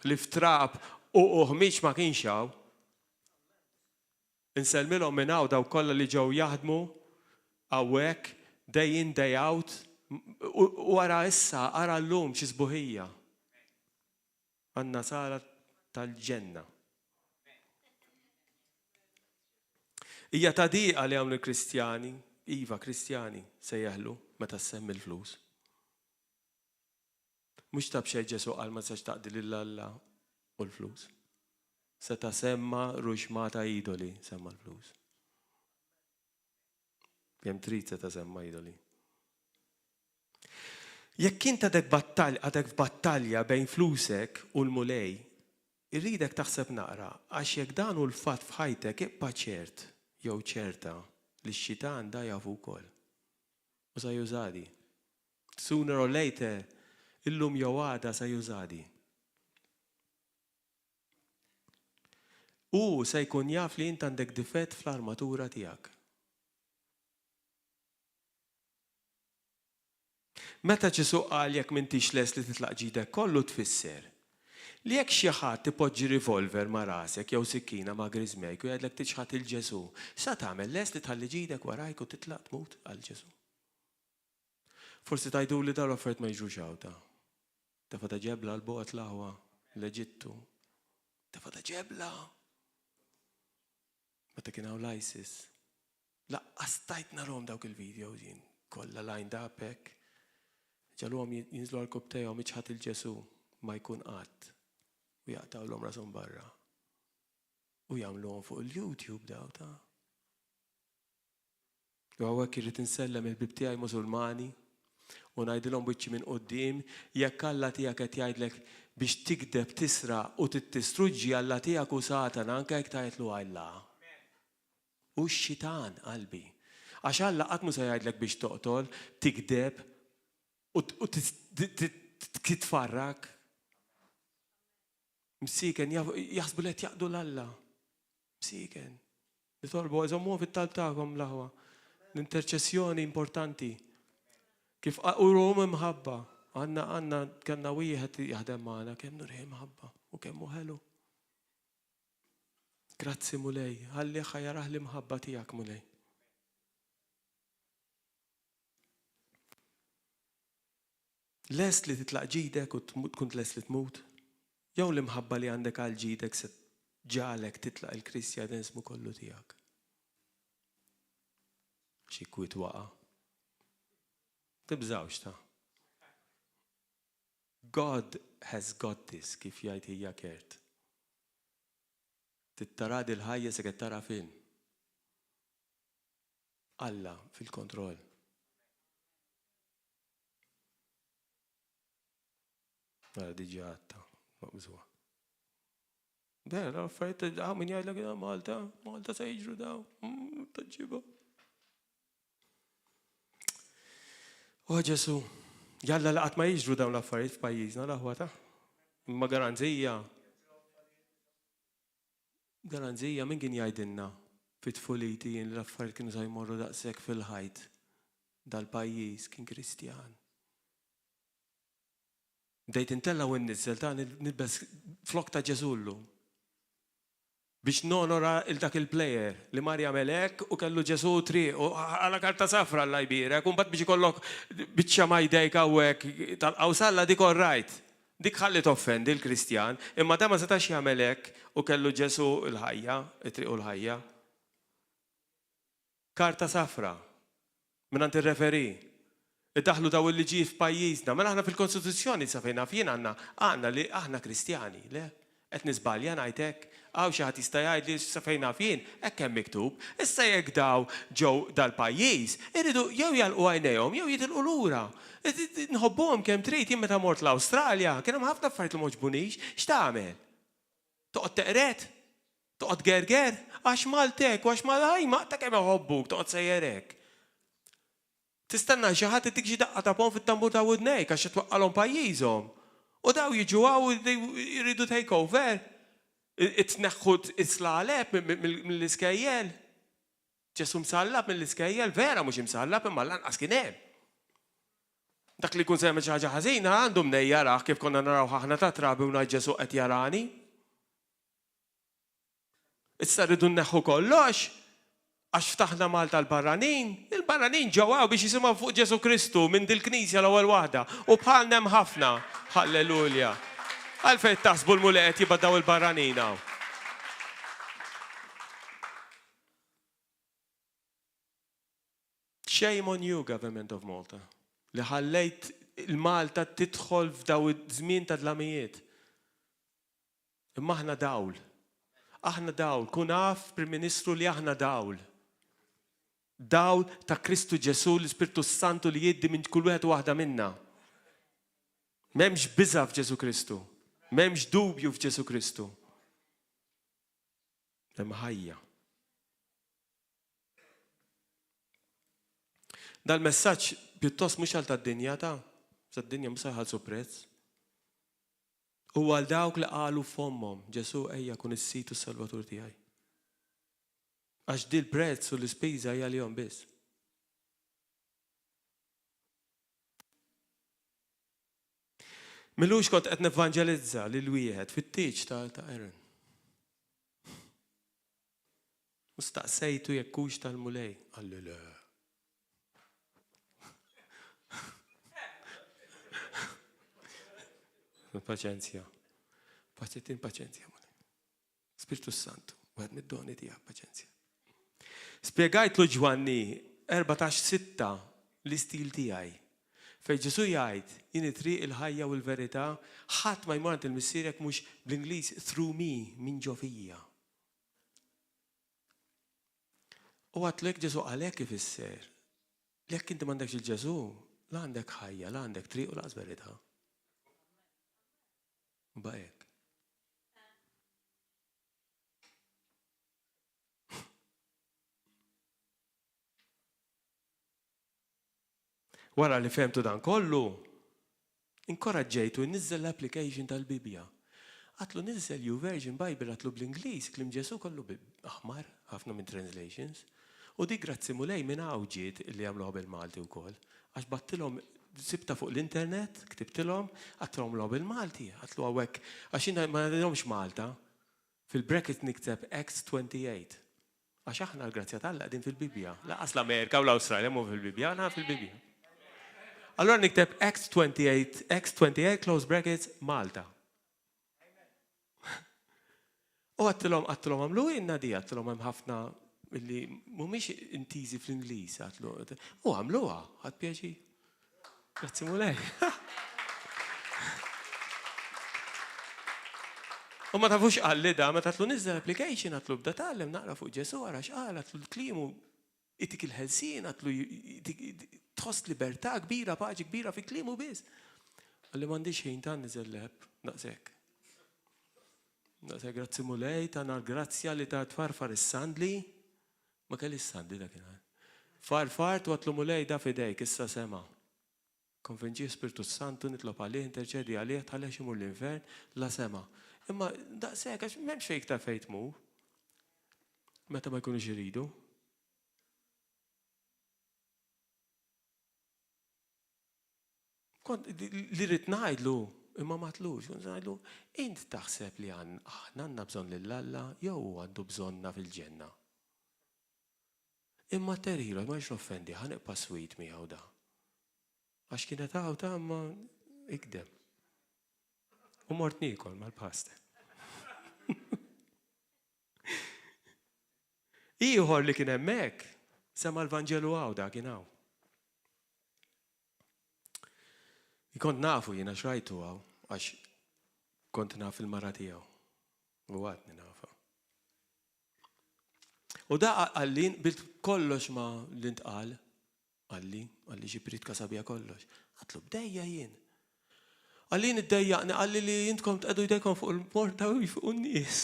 Li ftrab u ħmiġ ma kienx hawn. Inselmilhom minn hawn dawk kollha li ġew jaħdmu hawnhekk day in day out u ara issa ara llum xi sbuħija. Għandna sala tal-ġenna. Hija ta' diqa li hawn il-Kristjani, iva Kristjani se jaħlu meta semmi l-flus. Mhux ta' b'xejn Ġesu qal ma tistax taqdi lil Alla u l-flus. Se ta' semma ruxma ta' idoli semma l-flus. Kemm trid se ta' semma idoli. Jekk int għadek battalja bejn flusek u l-mulej, irridek taħseb naqra, għax jekk dan u l-fatt f'ħajtek ibqa' ċert jew ċerta li x-xitan da jafu wkoll. U sa jużadi. Sooner or later, illum jew għada sa jużadi. U se jkun jaf li int għandek difett fl-armatura tiegħek. Meta Ġesu qal jekk m'intix lest li titlaq ġidek kollu tfisser li jekk xi ħadd ipoġġi revolver ma' rasek jew sikkina ma' griżmejk u jgħidlek tiċħat il-Ġesu, sa tagħmel lest li tħalli ġidek warajk u titlaq tmut għal Ġesu. Forsi tajdu li dawn l-affarijiet ma jiġrux hawn. Tefa' ta' ġebla l-boqgħod l-aħwa l-Eġittu. Tefa' ta' ġebla. Meta kien hawn l-ISIS. Laqqas tajt narhom dawk il-videos jien kollha lined up hekk. Ġalhom jinżlu għall-kub tejhom iċħat il-Ġesu ma jkun qatt u jaqtgħulhom rashom barra. U jagħmluhom fuq il-YouTube daw ta'. U hawnhekk irrid insellem il-bib tiegħi Musulmani u ngħidilhom wiċċi minn quddiem jekk Alla tiegħek qed jgħidlek biex tikdeb tisraq u tistruġġi Alla tiegħek u Satana anke jekk tgħidlu Alla. U x-xitan qalbi. Għax Alla qatt mhu se jgħidlek biex toqtol, tikdeb u titfarrak. Msiken, jaħsbu li jaqdu l-Alla. Msiken. Nitolbu għazommu fit-talb tagħkom l-aħwa. L-interċessjoni importanti. Kif urum imħabba. Għanna kanna wieħed jaħdem magħna kemm nurħi imħabba u kemm ħelu. Grazzi mulej, ħalli ħajjaraħ l-imħabba tiegħek mulej. Lest li titlaq ġidek u tkun lest li tmut? Jew l-imħabba li għandek għal ġidek se ġalek titlaq il-Kristjaneżmu kollu tiegħek. Xi kwiet waqa'. Tibżawx ta'. God has got this kif jgħid hija kert. Tittarad il-ħajja se qed tara fin. Alla fil-kontroll. Għara diġi għatta, maqbżuwa. Bera, affarijiet min jgħidlek Malta se jiġru daw, taġġiba. O Ġesu, jalla laqat ma jiġru dawn l-affarijiet f'pajjiżna l-aħwata. Imma garanzija min kien jgħidilna fit-tfuliti l-affarijiet kienu se jmorru daqshekk fil-ħajt dal-pajjiż kien Kristjan. Bdejt intella u n-nizzel ta' nilbes flok ta' Ġesullu. Biex nonora il-dak il-plejer li Marja Melek u kellu Ġesu tri u għala karta safra l-lajbirek un bat biex kollok bieċa ma jdejk għawek tal-għawsalla dik orrajt. Dik ħalli toffendi l-Kristjan imma da ma setax jgħamelek u kellu Ġesu il-ħajja, it-triq u l-ħajja. Karta safra minnant il-referi. Iddaħlu daw il-liġi f'pajjiżna, mela aħna fil-Kostituzzjoni sa fejna fien għandna li aħna Kristjani, le? Qed nisbalja ngħidlek, hawn xi ħadd jista' jgħid li sa fejna fien, hekk hemm miktub, issa jekk daw ġew dal-pajjiż, iridu jew jalqu għajnejhom jew jitilqu lura. Nħobbuhom kemm trid jien meta mort l-Awstralja, kien hemm ħafna affarijiet li m'oġbunix, x'tagħmel? Toqgħod teqret? Toqgħod gerger? Għax Maltek u għax Malajma ta' kemm iħobbuk toqgħod sejjerek. Tistenna xi ħadd itik xi daqqa ta' pon fit-tambur ta' wudnejk għax twaqqalhom pajjiżhom. U daw jiġu għaw jridu take over. It-tneħħu it-slaleb mill-iskejjel. Ġesu msallab mill-iskejjel, vera mhux imsallab imma lanqas kien hemm. Dak li kun semmi xi ħaġa ħażina għandhom nejjaraħ kif konna naraw aħna ta' trabi u ngħid Ġesu qed jarani. Issa rridu nneħħu kollox għax ftaħna Malta l-barranin, il-barranin ġewwa biex jisimgħu fuq Ġesu Kristu minn dil-Knisja l-ewwel waħda u bħalna hemm ħafna. Halleluja. Għalfejn taħsbu l-mulet jibadaw il-barranin hawn. Shame on you, Government of Malta, li ħallejt il-Malta tidħol f'daw iż-żmien ta' dlamijiet. Imma aħna dawl. Aħna dawl, kun naf Prim Ministru li aħna dawl. Dawl ta' Kristu Ġesu l-Ispirtu Santu li jiddi minn kull wieħed waħda minna. M'hemmx biża f'Ġesu Kristu. M'hemmx dubju f'Ġesu Kristu. Hemm ħajja. Dal-messaġġ pjuttost mhux għal tad-dinja tad-dinja mhux ħalsu prezz. U għal dawk li qalu f'ommhom, Ġesu ejja kun is-sit u s-Salvatur tiegħi. Għax di l-prezz u l-ispiża hija lihom biss. Milux kont qed nevanġelizza lil wieħed fit-tieġ ta' Aaron. Mustaqsejtu jekk hux tal-mulej. Għalli le. Paċenzja. Paċenzja. Spiritu Santu, għad mid-doni tiegħek paċenzja. Spiegajtlu Ġwanni 14:6 l-istil tiegħi. Fejn Ġesu jgħid jien it-triq il-ħajja u l-verità, ħadd ma jmur il-missier jekk mhux bl-Ingliż through me min ġo fija. U għatlu jekk Ġesu għalhekk ifisser. Jekk inti m'għandekx il-Ġesu, la għandek ħajja, la għandek triq u laqas verità. Bajek. Wara li femtu dan kollu, inkoraġġejtu nizzel l-application tal-Bibja. Għatlu nizzel YouVersion Bible għatlu bl-Ingliż, klim Ġesu kollu aħmar, ħafna minn translations. U di grazzi mulej minn għawġiet li għamluħ bil-Malti u koll. Għax battilhom sibta fuq l-internet, ktibtilhom, għattilhom l bil-Malti, għatlu għawek, għax jina ma nadilhomx Malta, fil-bracket nikteb Acts 28. Għax aħna l-grazzja tal-la din fil-Bibja. Laqas l-Amerika u l-Awstralja mu fil-Bibja, għana fil-Bibja. Allora nikteb Acts 28, close brackets, Malta. U għattilhom għamlu inna di, għattilhom hemm ħafna illi mhumiex intiżi fl-Ingliż, għatlu. U għamluha, ħadd pjaċi. Grazzi mulej. U ma tafux għalli da, ma tatlu nizzel application, għatlu bda tallem naqra fuq Ġesu għara xqal, għatlu l-klimu itik il-ħelsin, għatlu tħoss libertà kbira, paċi kbira fi klimu biz. Għalli m'għandix ħin ta' nizzel leb, naqsek. Naqsek grazzi mulej, ta' nar grazzja li ta' tfarfar is-sandli, ma kelli s-sandli da kien. Farfart u għatlu mulej da fidejk, issa sema. Konvenġi Spiritu Santu, nitlob għalih, interċedi għalih, tħallex imur l-infern, la sema. Imma daqsek, għax m'hemmx fejk ta' fejt mu. Meta ma jkunux iridu. Li rrit ngħidlu, imma ma tlux, ngħidlu, int taħseb li aħna għandna bżonn lill-Alla jew għandu bżonna fil-ġenna. Imma terħilu, ma offendi, ħaneqpa swit miegħu da. Għax kienet ta' ma ikdem. U mort nikol mal-pasta. Ieħor li kien hemmhekk, sema l-Vanġelu għawda kien hawn. Kont nafu jiena xrajtu għaw, għax kont naf il-mara tiegħu. U għadni nafa. U da għallin bilt kollox ma l-intqal, għalli ġibrit kasabija kollox. Għatlu bdejja jien. Għallin id-dejjaqni, għalli li jintkom tqedu jdejkom fuq il-porta u fuq n-nies.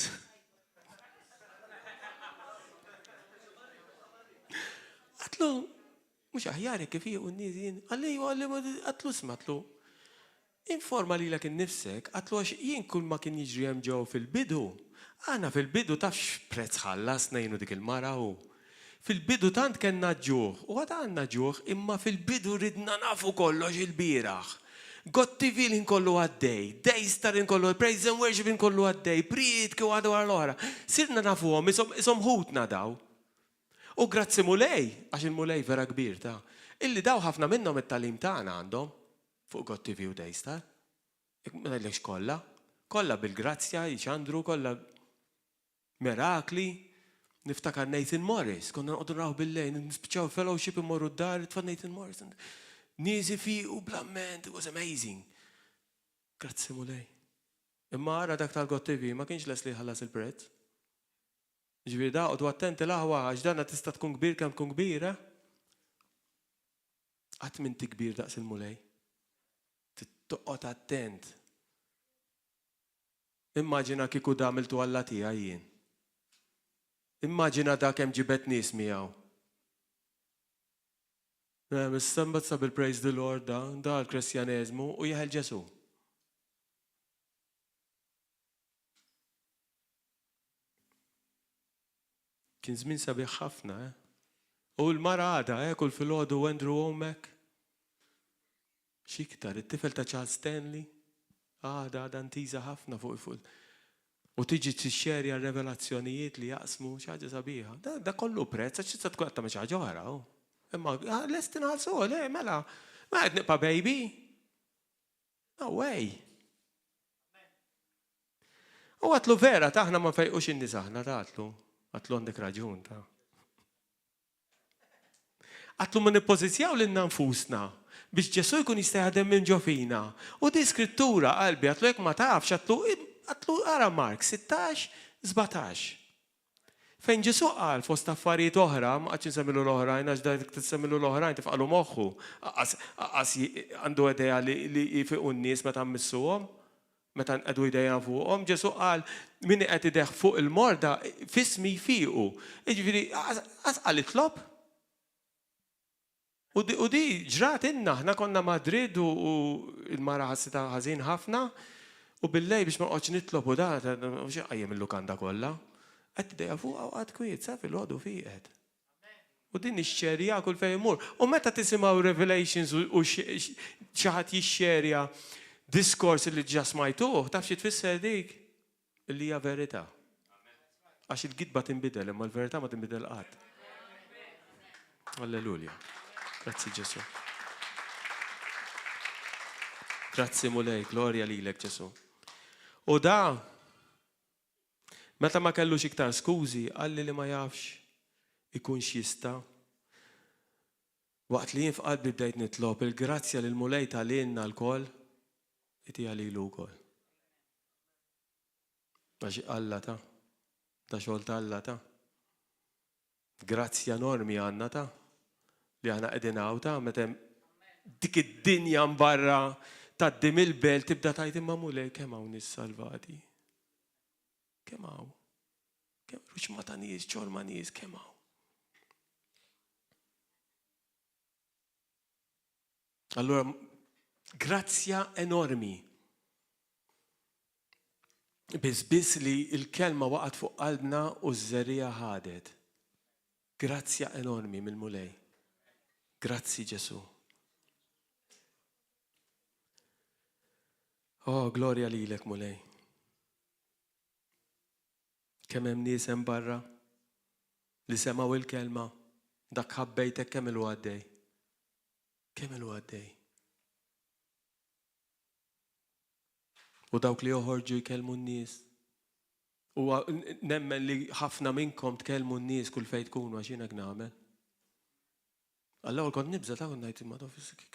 Għatlu, Mhux aħjar kif jiequ n-nies jien. Għalli qatlu smatlu. Informa lilek innifsek, għatlu għax jien kull ma kien jiġri hemm ġew fil-bidu. Għana fil-bidu tafx prezz ħallas nejnu dik il-mara u. Fil-bidu tant kellna ġuħ, u għad għandna ġuħ, imma fil-bidu ridna nafu kollox il-bieraħ. God TV inkollu għaddej, Daystar inkollu, Praise and Worship inkollu għaddej, Priit kif għadu għal oħra. Sirna nafuhom, isom ħutna daw. U grazzi mulej, għax il-mulej vera kbir ta' illi daw ħafna minnhom it-talim tagħna għandhom fuq God TV u Daystar. Ma ngħidlekx kollha. Kollha bil-grazzja, jiċandru, kollha mirakli. Niftakar Nathan Morris, konna nqogħdu naraw bil-lejl, nispiċċaw fellowship immorru d-dar, tfa' Nathan Morris. Niesi fiqu blamment, it was amazing. Grazzi mulej. Imma ara dak tal-God TV ma kienx les li ħallas il-prezz. Ġifieri daqgħu attenti l-aħwa għax danna tista' tkun kbir kemm tkun kbira. Qatt minti kbir daqs il-mulej. Toqgħod attent. Immaġina kieku damiltu Alla tiegħi jien. Immaġina dak hemm ġibet nies miegħu. Mistambazza bil-Praise the Lord da l-Kristjaneżmu u jeħel Ġesu. Kien żmien sabiħ ħafna, U l-mara għada, kull filgħodu Andrew Womack. Xiktar, it-tifel ta' Charles Stanley. Għada ntiża ħafna fuq. U tiġi tixxerja r-revelazzjonijiet li jaqsmu xaġa sabiħa. Da kollu prezz, għax tkun qed tagħmel xi ħaġa oħra. Imma lest inħallsu, mela, ma qed nibqa' baby. No way. U għatlu vera, taħna ma fejqux in-nies aħna għatlu għandek raġun ta'. Għatlu ma nippożizzjaw lil nfusna biex Ġesu jkun jista' jaħdem minn ġo fina. U di skrittura qalbi għatlu jekk ma tafx għatlu ara Mark 16-17. Fejn Ġesu qal fost affarijiet oħra, ma qatx insemmilu l-oħrajn għax dak tissemmilu l-oħrajn tifqalu moħħu. Qas għandu idea li jfiqu n-nies meta mmissuhom, meta nqedu idea fuqhom, Ġesu qal min qed ideħ fuq il-morda fismi jfiqu. Jiġifieri qas qal itlob. U di ġrat inna, ħna konna Madrid u il-mara ħassita ħażin ħafna u billej biex ma noqgħodx nitlob u da, xi qajjem il-lukanda kollha. Qed tidejja fuq awqat kwiet, sa fil-ħodu fiqed. U din ixxerja kull fejn imur. U meta tisimgħu Revelations u xi ħadd jixxerja diskors li ġa smajtuh, taf xi tfisser dik li hija verità. Għax il-gidba tinbidel, imma l-verità ma tinbidel qatt. Alleluja. Grazzi Ġesu. Grazzi mulej, glorja lilek Ġesu. U da, meta ma kellux iktar skużi, għalli li ma jafx ikunx jista. Waqt li jien f'qalbi bdejt nitlob il-grazzja lil mulej tal-inna l-koll, itija lilu wkoll. Għax Alla ta' xogħol ta' Alla ta'. Grazzja enormi għandna ta' li aħna qegħdin ta' meta dik id-dinja mbarra tgħaddim il-belt tibda tgħid imma mulej kemm hawn nies salvati. Kemm hawn? Kemm ruċma nies, ċorma nies, kemm hawn? Allura grazzja enormi. Biss li l-kelma waqgħet fuq qalbna u ż-żerrija ħadet. Grazzja enormi mill-mulej. Grazzi Ġesu. Oh, glorja lilek mulej. Kemm hemm nies hemm barra li semgħu il-kelma dak ħabbejtek kemm ilu għaddej. Kemm ilu għaddej. U dawk li joħorġu jkellmu n-nies. U nemmen li ħafna minnkom tkellmu n-nies kull fejn tkunu għax jiena nagħmel. Allora kont nibża ta' kont ngħid imma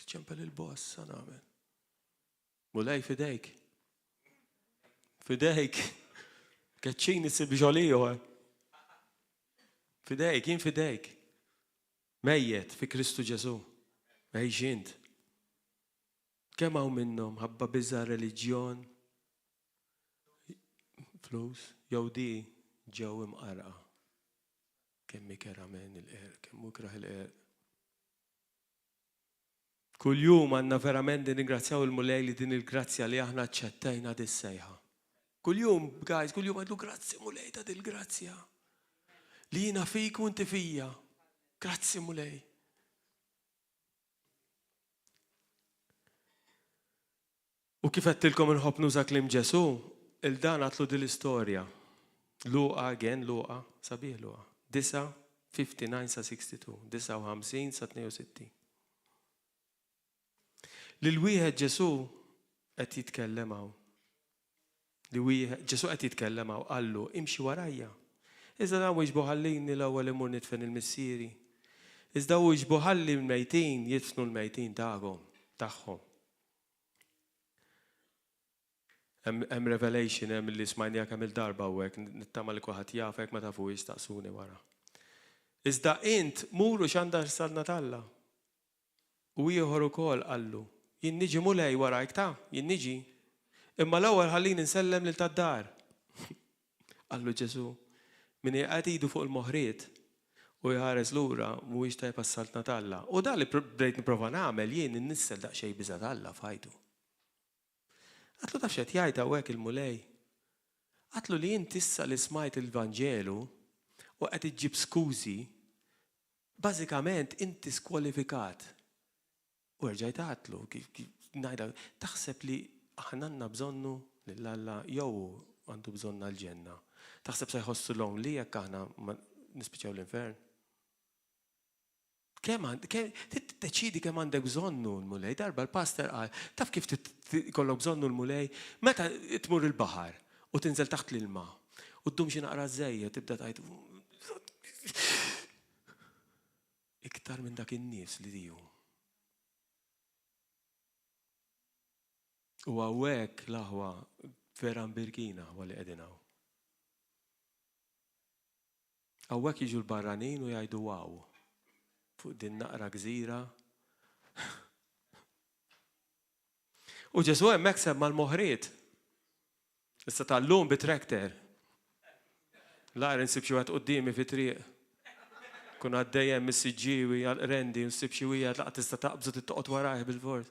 ċempel il-boss sa nagħmel. Mulej fidejk. Fidejk. Keċċini issib xogħol. Fidejk, jien fidejk. Mejjed fi Kristu Ġesu. Mejxint. Kemm hawn minnhom ħabba biża' reliġjon, flus, jew di ġew imqarqa. Kemm ikera men il-qerq, kemm ikraħ il-qerq. Kull jum għandna verament ningrazzjaw il-mulej li din il-grazzja li aħna ċċettajna dis-sejħa. Kull jum, guys, kull jum għadlu grazzi mulej ta' dil-grazzja. Li jiena fik u inti fija. Grazzi mulej. U kif għettilkom nħobb nuża klim Ġesu, il-dan għatlu dil-istorja. Luqa, again, Luqa, sabiħ Luqa. 9, 59 sa 62, 59 sa 62. Li l-wieħed Ġesu qed jitkellemaw. Ġesu qed jitkellemaw qallu imxi warajja. Iżda dawn jiġbu ħallini l-ewwel imur nitfen il-missieri. Iżda hu jiġbu ħalli l-mejtin jitfnu l-mejtin tagħhom. Hemm revelation hemm li smajnija kemm il-darba hawnhekk nittama li kulħadd jaf hekk ma tafu jistaqsuni wara. Iżda int muru x'għandha salna talla. U ieħor ukoll qallu jien niġi mulej warajk ta' jien niġi. Imma l-ewwel ħallini nsellem lil tad-dar. Qallu Ġesu, min qed idu fuq il-moħriet u jħares lura mhuwiex tajb għas-saltna talla. U dan li bdejt nipprova nagħmel jien innissel daqsxejn biża' talla fajtu. Għatlu taf x'qed jgħid hawnhekk il-mulej. Għatlu li jien issa li smajt il-Vanġelu u qed iġġib skużi, bażikament inti skwalifikat. U rġajt għatlu, ngħidha taħseb li aħna għandna bżonnu lill-Alla jew għandu bżonna l-ġenna. Taħseb se jħossu l-hom li jekk aħna nispiċċaw l-infern. Tiddeċidi kemm għandek bżonnu l-mulej. Darba l-pastor qal, taf kif kollok bżonnu l-mulej, meta tmur il-baħar u tinżel taħt l-ilma u ddum xi naqra żejjed tibda tgħid iktar minn dak in-nies li diju. U għawek laħwa vera mbirkina għalli għedinaw. Għawek jiġu l-barranin u jgħidu waw. Fuq din naqra gżira. U Ġesu hemmhekk seb mal-moħriet. Issa tal-lum bit-traktor. Laqra nsib xi wieħed qudiemi fi triq. Kun għaddejjem mis-siġġiewi għal-rendi u nsib xi wieħed laqgħa tista' taqbżu tittoqgħod warajh bil-fors.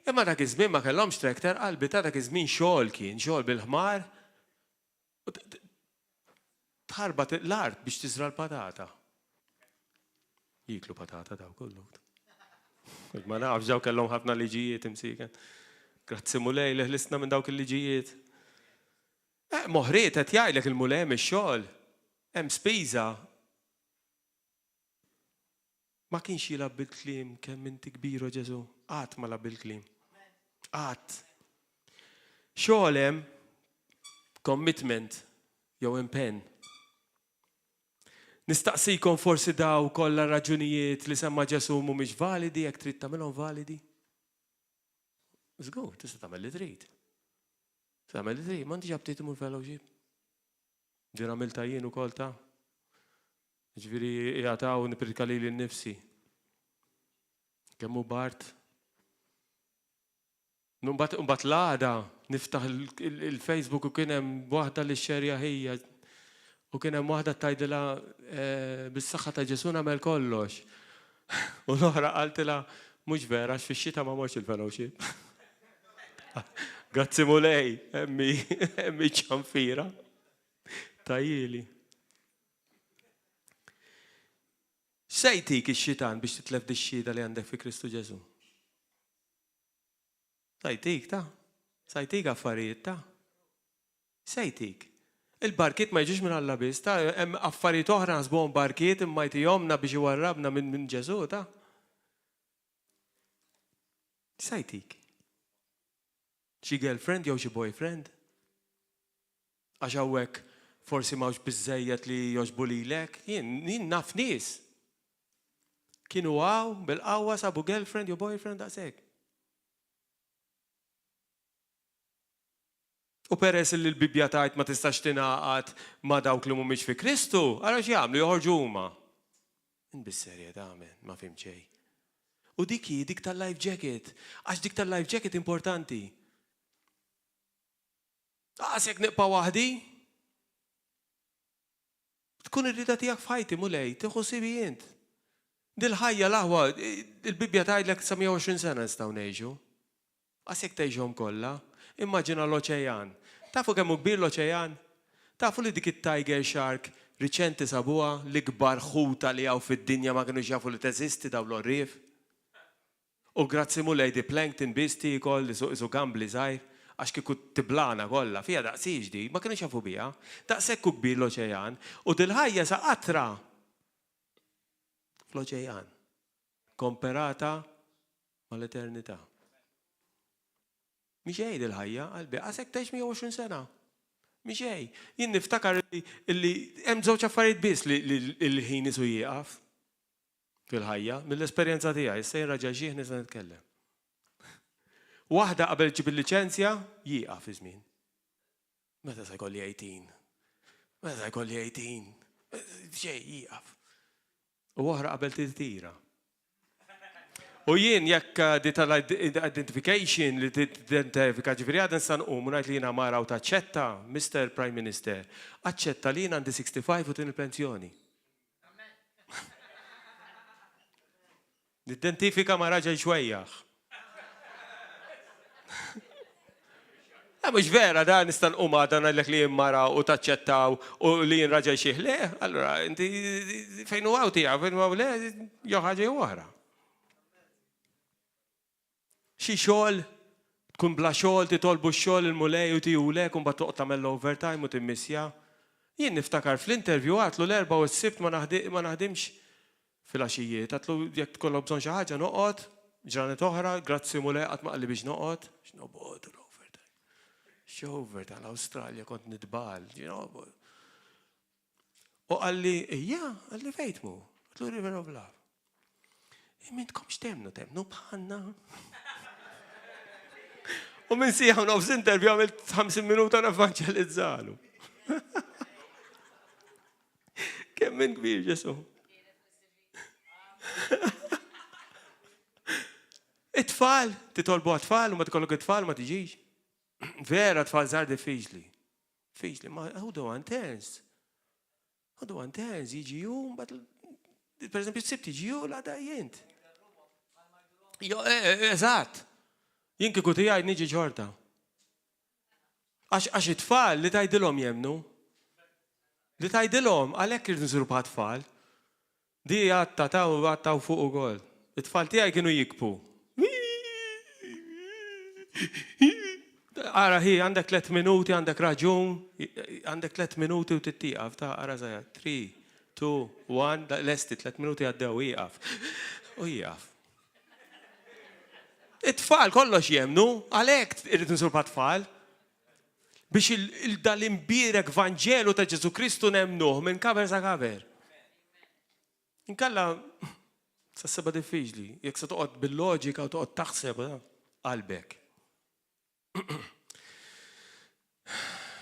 Imma dak iż-żmien ma kellhomx traktor, qalbi ta' dak iż-żmien xogħol kien, xogħol bil-ħmar. Tħarbat l-art biex tiżra l-patata. Jiklu patata daw kollu. Ma nafx ġew kellhom ħafna liġijiet imsiken. Grazzi mulej li ħlisna minn dawk il-liġijiet. Moħriet qed jgħidlek il-mulej mix-xogħol. Hemm spiża. Ma kienx jilab bil-kliem kemm inti kbiru Ġesu. Qatt ma lab bil-kliem. Qatt. Xogħol hemm commitment jew impenn. Nistaqsikom forsi daw kollha raġunijiet li semma Ġesu mhumiex validi jekk trid tagħmilhom validi. Żgur, tista' tagħmel li trid. Tagħmel li trid, m'għandix abtiet imur fellowship. Ġier għamilta jien ukoll ta'. Ġifieri jagħtaw nipprika lili nnifsi. Kemm hu Bart. Mbagħad l-għada niftaħ il-Facebook u kien hemm waħda li xxerja hija u kien hemm waħda tgħidilha bis-saħħa ta' Ġesu nagħmel kollox. U l-oħra qaltilha mhux vera fix-xita ma morx il-fellowship. Grazzi mulej, hemmi ċanfira. Tajjili. Sejtik ix-xitan biex titlef dix-xhieda li għandek fi Kristu Ġesu. Sajtik ta' sajtik affarijiet ta' sejtik. Il-barkiet ma jġux minn Alla biss ta' hemm affarijiet oħra nsbuhom barkiet imma jtihomna biex iwarrabna minn Ġesu ta'. Sajtik. Xi girlfriend jew xi boyfriend? Għax hawnhekk forsi m'hawnx biżżejjed li jogħġbu lilek, jien naf nies. Kienu bil-qawwa sabu girlfriend jew boyfriend daqshekk. U peress li l-Bibja tgħid ma tistax tingħaqad ma' dawk li mhumiex fi Kristu, ara x'jagħmlu joħorġu huma. Bis-serjetà ma fim xejn. U dik tal-life jacket, għax dik tal-life jacket importanti. Għasek niqpa' waħdi. Tkun ir-rida tiegħek f'ħajti mulej, tieħu sibi jint. Dil-ħajja l-aħwa, il-Bibja tgħidlek 120 sena nistgħu ngħixu. Għasek tgħixhom kollha. Immaġina l-oċean. Tafu kemm hu kbir l-oċean? Tafu li dik it-tiger shark riċenti sabuha l-ikbar ħuta li hawn fid-dinja ma kinux jafu li teżisti dawn l-orrif? U grazzi mulej di plankton bisti kol isu gambli żgħir, għax kieku tiblana kollha fija daqsix di, ma kinux jafu biha. Daqshekk hu kbir l-oċean u dil-ħajja sa qatra fl-oċean komperata mal-eternità. Miexej dil-ħajja, qalbi, għasek tgħix 120 sena. Miexej. Jien niftakar li hemm żewġ affarijiet biss li l-ħin isu jieqaf fil-ħajja, mill-esperjenza tiegħi, issa jien raġa' xi nista' nitkellem. Waħda qabel ġib il-liċenzja jieqaf iż-żmien. Meta se jkolli 18? Meta se jkolli 18? Xejn jieqaf. U oħra qabel titira. U jien jekk di tal-identification li t-identifika ġifieri għadha nista' nqum u ngħid li jiena mara u taċċetta, Mr. Prime Minister, aċċetta li jien għandi 65 u tin il-pensjoni. Nidentifika ma' raġel xwejjaħ. Mhux vera da nista' nqum għadha ngħidlek li jien mara u taċċettaw u li jien raġel xieħ le, allura inti fejn hu tiegħek, fejn hu le, jew ħaġa oħra. Xi xogħol tkun bla xogħol titolbu x-xogħol il-mulej u tijulek u mbagħad toqgħod tagħmel l-overtime u timmissja. Jien niftakar fl-interview għatlu l-erba' u s-sibt ma naħdimx fil-għaxijiet. Għatlu jekk tkollok bżonn xi ħaġa noqgħod, ġranet oħra, grazzi mulej qatt ma qalli biex noqgħod, x'noqgħod l-overtime. X'overtime l-Awstralja kont nitbal, U qalli, qalli fejn tmu? Għatlu River of Love. Mintkomx temnu bħanna. U minn siħa u nofs intervju għamilt 50 minuta nafanċalizzalu. Kemm minn kbir Ġesu. It-tfal, titolbu għat-tfal u ma tkollok it-tfal ma tiġiġ. Vera t-tfal żgħar diffiċli. Diffiċli, ma għudu għantens. Għudu għantens, jiġi jum, per esempio, s-sibti ġiju la jent. Eżatt. Jien kieku tiegħi niġi ġorta. Għax it-tfal li tgħidilhom jemnu. Li tgħidilhom għalhekk irid nżuru tfal. Di għattaw fuq ukoll. It-tfal tiegħi kienu jikbu. Ara hi għandek 3 minuti, għandek raġun, għandek 3 minuti u tittieqaf ta' ara żgħar. 3, 2, 1, lesti 3 minuti għaddew jieqaf. U jieqaf. It-tfal kollox jemnu, għalhekk irid nsurpa tfal. Biex dal-imbierek Vanġelu ta' Ġesu Kristu nemnuh minn kaver sa kaver. Inkalla sa seba diffiċli, jekk se toqgħod bil-loġika u toqgħod taħseb qalbek.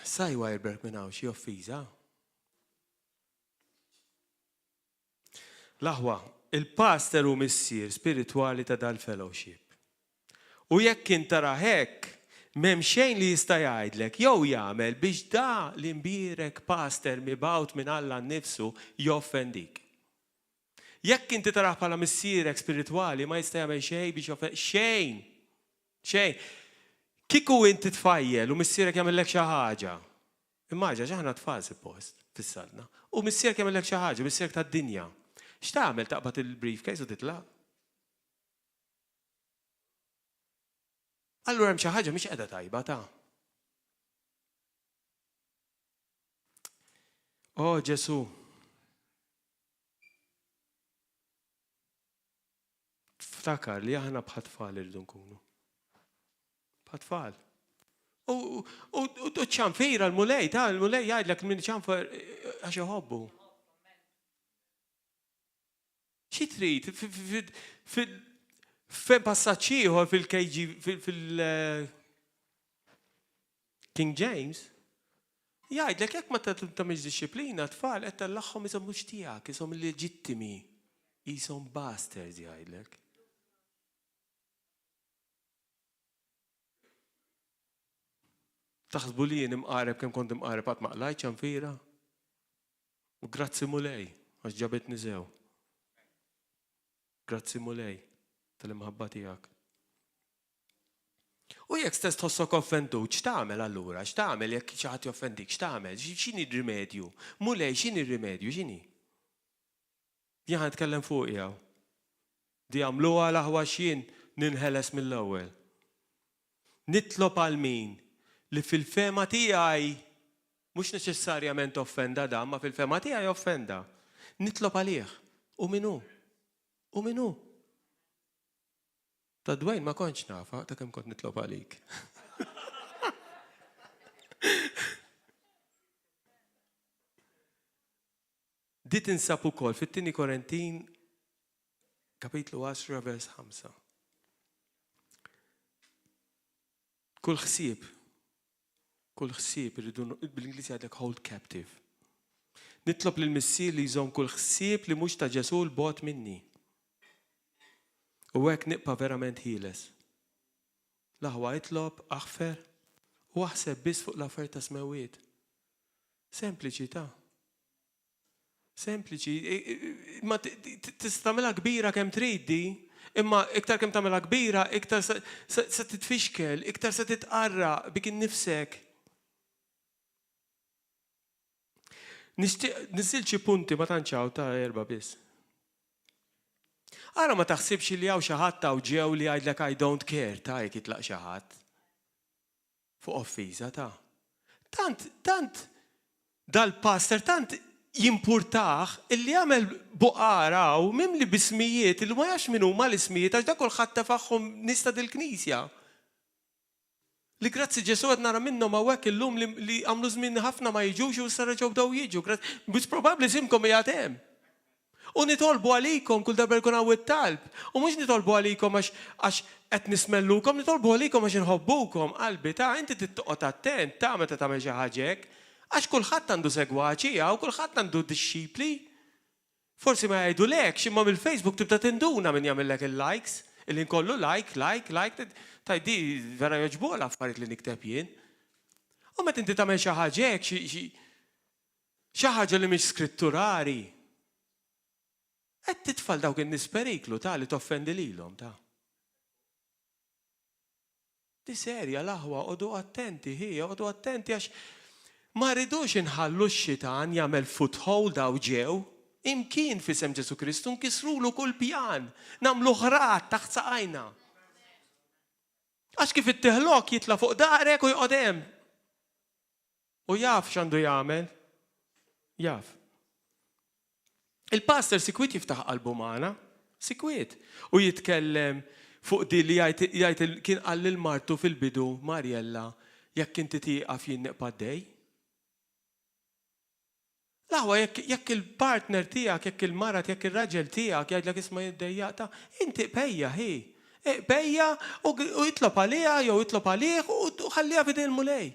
Saj Wajberg minn hawn xi offiża. L-aħwa, il-pastor u missier spiritwali ta' dal-fellowship. U jekk intara hekk, m'hemm xejn li jista' jgħidlek jew jagħmel biex da l-imbierek pastor mibgħut minn Alla nnifsu joffendik. Jekk inti tarah bħala missierek spiritwali ma jista' jagħmel xejn biex joffendik. Xejn. Kieku inti tfajjel u missierek jagħmellek xi ħaġa. Immaġa ġaħna tfal post fis-salna. U missierek jagħmellek xi ħaġa, missierek tad-dinja. X'tagħmel taqbad il-briefcase u titlaq? Allura hemm xi ħaġa mhix qiegħda tajba ta'. O Ġesu. Ftakar li aħna bħat-tfal irridu nkunu. Bħat-tfal. U ċanfira l-mulej, ta' l-mulej jgħidlek minn ċanfir għax iħobbu. Xi trid? Fejn passaġġ ieħor fil-KG fil-King James, jgħidlek jekk ma tagħmilx dixxilpina tfal qed tellagħhom ishom mhux tiegħek, ishom illeġittimi, ishom bastards jgħidlek. Taħsbu li jien imqareb kemm kont imqareb qatt ma qlajt ċanfira? U grazzi mulej għax ġabetni sew. Grazzi mulej tal-imħabba tiegħek. U jekk stess tħossok offendut, x'tagħmel allura? X'tagħmel jekk xi ħadd joffendik? X'tagħmel? X'inhi r-rimedju? Mulej, x'inhi r-rimedju? X'inhi? Jien ħankellem fuq jew. Di għamluha l-aħwa x'jien ninħeles mill-ewwel. Nitlob għal min li fil-fema tiegħi mhux neċessarjament offenda da, ma fil-fema tiegħi offenda. Nitlob għalih. U minnu? U minnu? Ta' Dwayne ma kontx nafa, ta' kemm kont nitlob għalik. Dit insab ukoll fit-2 Korintin kapitlu 10 vers 5. Kull ħsieb irridu bil-Ingliż jgħidlek hold captive. Nitlob lil missier li jżomm kull ħsieb li mhux ta' Ġesu l-bogħod minni. U hekk nibqa' verament ħieles. L-aħwa jitlob aħfer u aħseb biss fuq l-affarijiet ta' smewiet. Sempliċità. Sempliċi. Ma tista' tagħmilha kbira kemm trid di, imma iktar kemm tagħmilha kbira, iktar se titfixkel, iktar se titqarra bik innifsek. Niżil xi punti ma tantxaw ta' 4 biss. Ara ma taħsibx li hawn xi ħadd taw ġew li jgħidlek I don't care ta' jekk jitlaq xi ħadd. Fuq offiża ta'. Tant dal-pastor tant jimpurtaħ illi jagħmel buqara u mimli bismijiet illi ma jax min huma l-ismijiet għax dak kulħadd tefagħhom nista' dil-Knisja. Li grazzi Ġesu qed nara minnhom hawnhekk illum li għamlu żmien ħafna ma jiġux u issa reġgħu bdew jiġu. Biex probabbli simkom qiegħed hemm. U nitolbu għalikom kull darba jkun hawn it-talb. U mhux nitolbu għalikom għax qed nismellukom, nitolbu għalikom għax inħobbukom qalbi ta' inti tittoqgħod attent ta' meta tagħmel xi ħaġa hekk. Għax kulħadd għandu segwaċi u kulħadd għandu dixxipli. Forsi ma jgħidu lek x'imma mill-Facebook tibda tinduna min jagħmellek il-likes, illi nkollu like, tajdi vera joġbu l-affarijiet li nikteb jien. U meta inti tagħmel xi ħaġa hekk xi ħaġa li mhix skritturari. Qed titfal dawk in-nies periklu ta' li toffendi lilhom ta'. Di serja l-aħwa qodu attenti għax ma rridux inħallu x-xitan jagħmel foothold daw ġew, imkien f'isem Ġesu Kristu nkisrulu kull pjan, nagħmlu ħrat taħt saqajna. Għax kif it-teħlok jitla' fuq daqrek u jqgħod hemm. U jaf x'għandu jagħmel? Jaf. Il-pastor sikwit jiftaħ qalbu magħna, sikwit. U jitkellem fuq di li jgħid kien qal lil martu fil-bidu, Marjella, jekk inti tieqaf jien neqpa' dej. L-aħwa jekk il-partner tiegħek, jekk il-marat, jekk ir-raġel tiegħek jgħidlek isma' jiddejjaqta, inti qbejja ħi. Qbejja u jitlob għaliha jew jitlob għalih u ħalliha f'idejn mulej.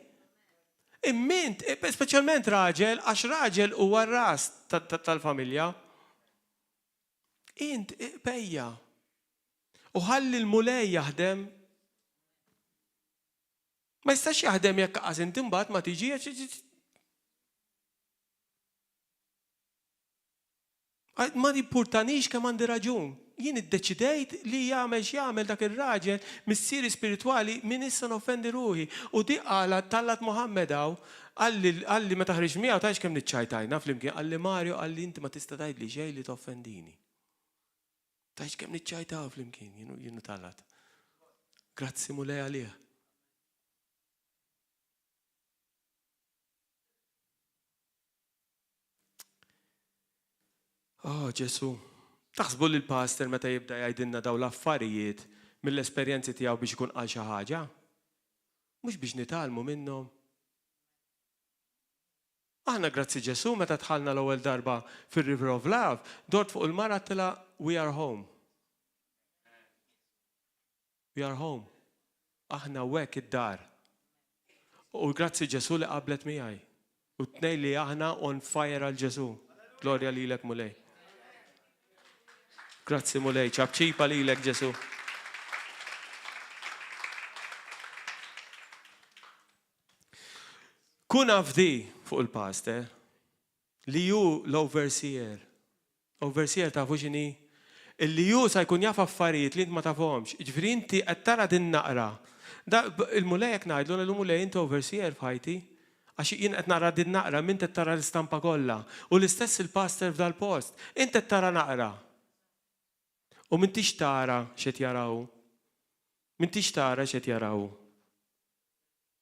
Immint, speċjalment raġel, għax raġel huwa r-ras tal-familja. Int qbejja. U ħalli l-mulej jaħdem. Ma jistax jaħdem jekk qas inti mbagħad ma tiġi ma jimpurtanix kemm għandi raġun. Jien iddeċidejt li jagħmel x'jagħmel dak ir-raġel missieri spiritwali min issa noffendi ruħi. U di qalet tallat Muhammed hawn qalli meta ħriġ miegħu tgħidx kemm niċċajtajna flimkien qalli Mario qalli inti ma tista' tgħidli xejn li toffendini. Tgħidx kemm niċċajtaw flimkien jienu tallat. Grazzi mulej għalih. Ġesu, taħsbu li l-pastor meta jibda jgħidilna daw l-affarijiet mill-esperjenzi tiegħu biex ikun qal xi ħaġa? Mhux biex nitalmu minnhom. Aħna grazzi Ġesu meta dħalna l-ewwel darba fir-River of Love, dort fuq il-mara tila we are home. We are home. Aħna hekk id-dar. U grazzi Ġesu li qablet miegħi. U tnej li aħna on fire għal Ġesu. Glorja lilek mulej. Grazzi mulej, ċabċipa lilek Ġesu. Kun afdi fuq il-pastor li ju l-overseer. Overseer tafu x'inhi? illi ju sa jkun jaf affarijiet li int ma tafhomx. Ġifieri inti qed tara din naqra. Il-mulej jekk ngħidlu l-mulej inti overseer f'ħajti. Għax jien qed nara din naqra minn qed tara l-istampa kollha. U l-istess il-pastor f'dal-post. Inti qed tara naqra. U m'intix tara x'qed jaraw. M'intix tara x'qed jaraw.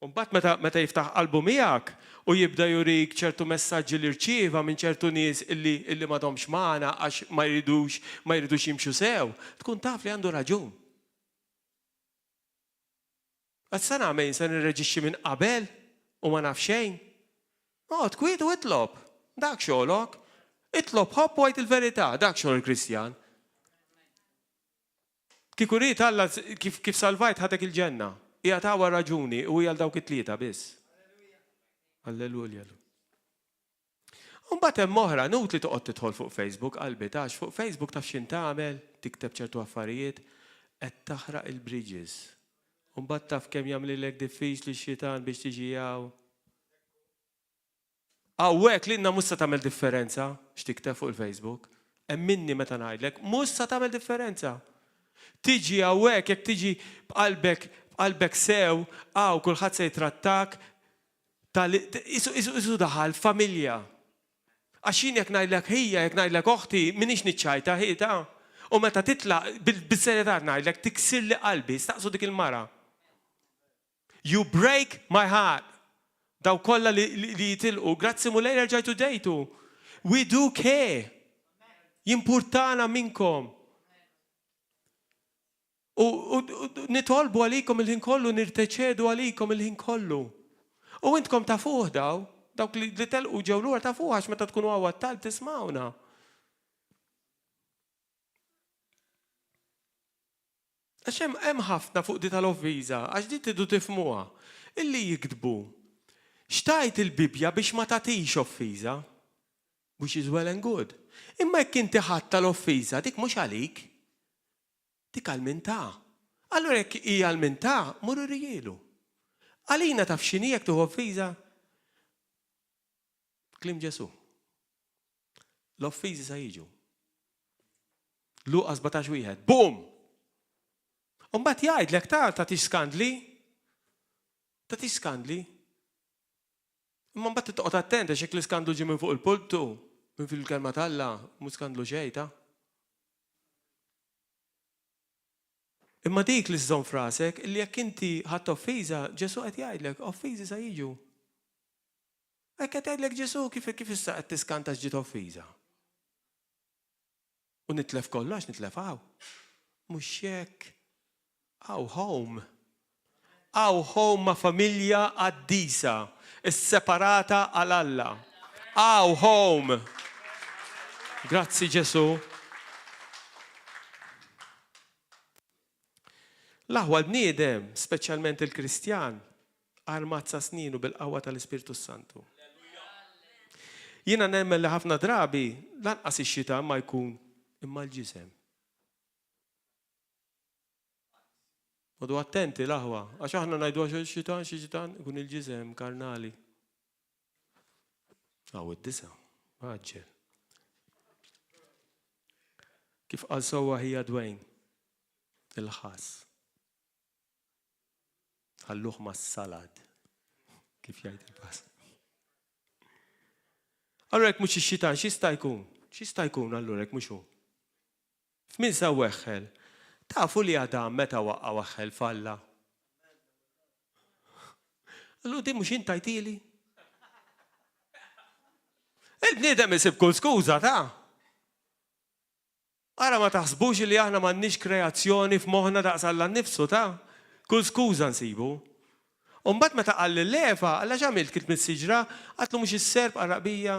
U mbagħad meta jiftaħ qalbu miegħek u jibda jurik ċertu messaġġi li rċieva minn ċertu nies illi m'għadhomx magħna għax ma jridux jimxu sew, tkun taf li għandu raġun. Qed se nagħmel se nirreġixxi minn qabel u ma naf xejn. Noqgħod kwiet u itlob. Dak xogħolok. Itlob ħobb u għid il-verità, dak xogħol il-Kristjan. Kieku rid Alla kif salvajt ħadek il-ġenna. Hija tawa raġuni u hija dawk it-tlieta biss. Alleluja. Mbagħad hemm oħra nut li toqgħod tidħol fuq Facebook qalbi tax fuq Facebook taf x'in tagħmel, tikteb ċertu affarijiet qed taħraq il-bridges. Mbagħad taf kemm jagħmlilek diffiċli x-xitan biex tiġi hawn. Hawnhekk li mhux se tagħmel differenza x'tikteb fuq il-Facebook. Hemm minni meta ngħidlek mhux se tagħmel differenza. Tiġi hawnhekk jekk tiġi b'qalbek sew, kulħadd se jitrattak isu daħal familja. Għaxin jekk ngħidlek ħija, jekk ngħidlek oħti, minix niċċajta ħita. U meta titlaq bis-serjetà ngħidlek tiksir li qalbi, staqsu dik il-mara. You break my heart. Daw kollha li jitilqu, grazzi mulej rġajtu dejtu. We do care. Jimpurtana minnkom. U nitolbu għalikom il-ħin kollu, nirteċedu għalikom il-ħin kollu. U intkom tafuh dawk li telqu ġew lura tafuh għax meta tkunu għawat tal tismawna. Għax hemm ħafna fuq di tal-offiża, għax di tidu tifmuha. Illi jiktbu. Xtajt il-Bibja biex ma tagħtix offiża, which is well and good. Imma jekk inti ħadd tal-offiża dik mhux għalik. Dik għal-mintà. Allura jekk hija għal-mintà, muru rijielu. Għalina taf x'inhi jekk tuħu offiża? Klim Ġesu. L-offiżi sa jiġu. Luqa 17:1. Bum! U mbagħad jgħidlek tagħtix skandli. Tagħtix skandli. Imma mbagħad toqgħod attent għax hekk l-iskandlu ġie minn fuq il-pultu, minn fil-kelma tal-Alla, mhu skandlu xejn ta'. Imma dik li żżomm frasek illi jekk inti ħadd offiża, Ġesu qed jgħidlek offiżi sa jiġu. Hekk qed jgħidlek Ġesu kif issa qed tiskanta ġiet offiża. U nitlef kollox, nitlef hawn. Mhux hekk. Home. Home ma' familja qaddisa, isseparata għal Alla. Home. Grazzi Ġesu. L-aħwa l-bniedem, speċjalment il-Kristjan, armazza sninu bil-qawwa tal-Ispirtu Santu. Jiena nemmen li ħafna drabi lanqas ix-xitan ma jkun imma l-ġisem. Modu attenti l-aħwa, għax aħna ngħidu għax xitan ikun il-ġisem karnali. Id-disa, maġġel. Kif qal sewwa hija Dwayne, il-ħass. Ħalluh mas-salad. Kif jgħid il-pass. Allura jekk mhux ix-xitan x'jista' jkun? X'jista' jkun allura jekk mhux hu? F'min sa weħħel? Tafu li Adam meta waqqa weħħel falla. Allura din mhux intajtili. Il-bniedem isib kull skuża ta'. Ara ma taħsbux li aħna m'għandniex kreazzjoni f'moħħna daqs Alla nnifsu ta'. Kull skuża nsibu. U mbagħad meta qal l-leva, alla x'għamilt kiet mis-siġra, għatlu mhux is-serb qaraqbija.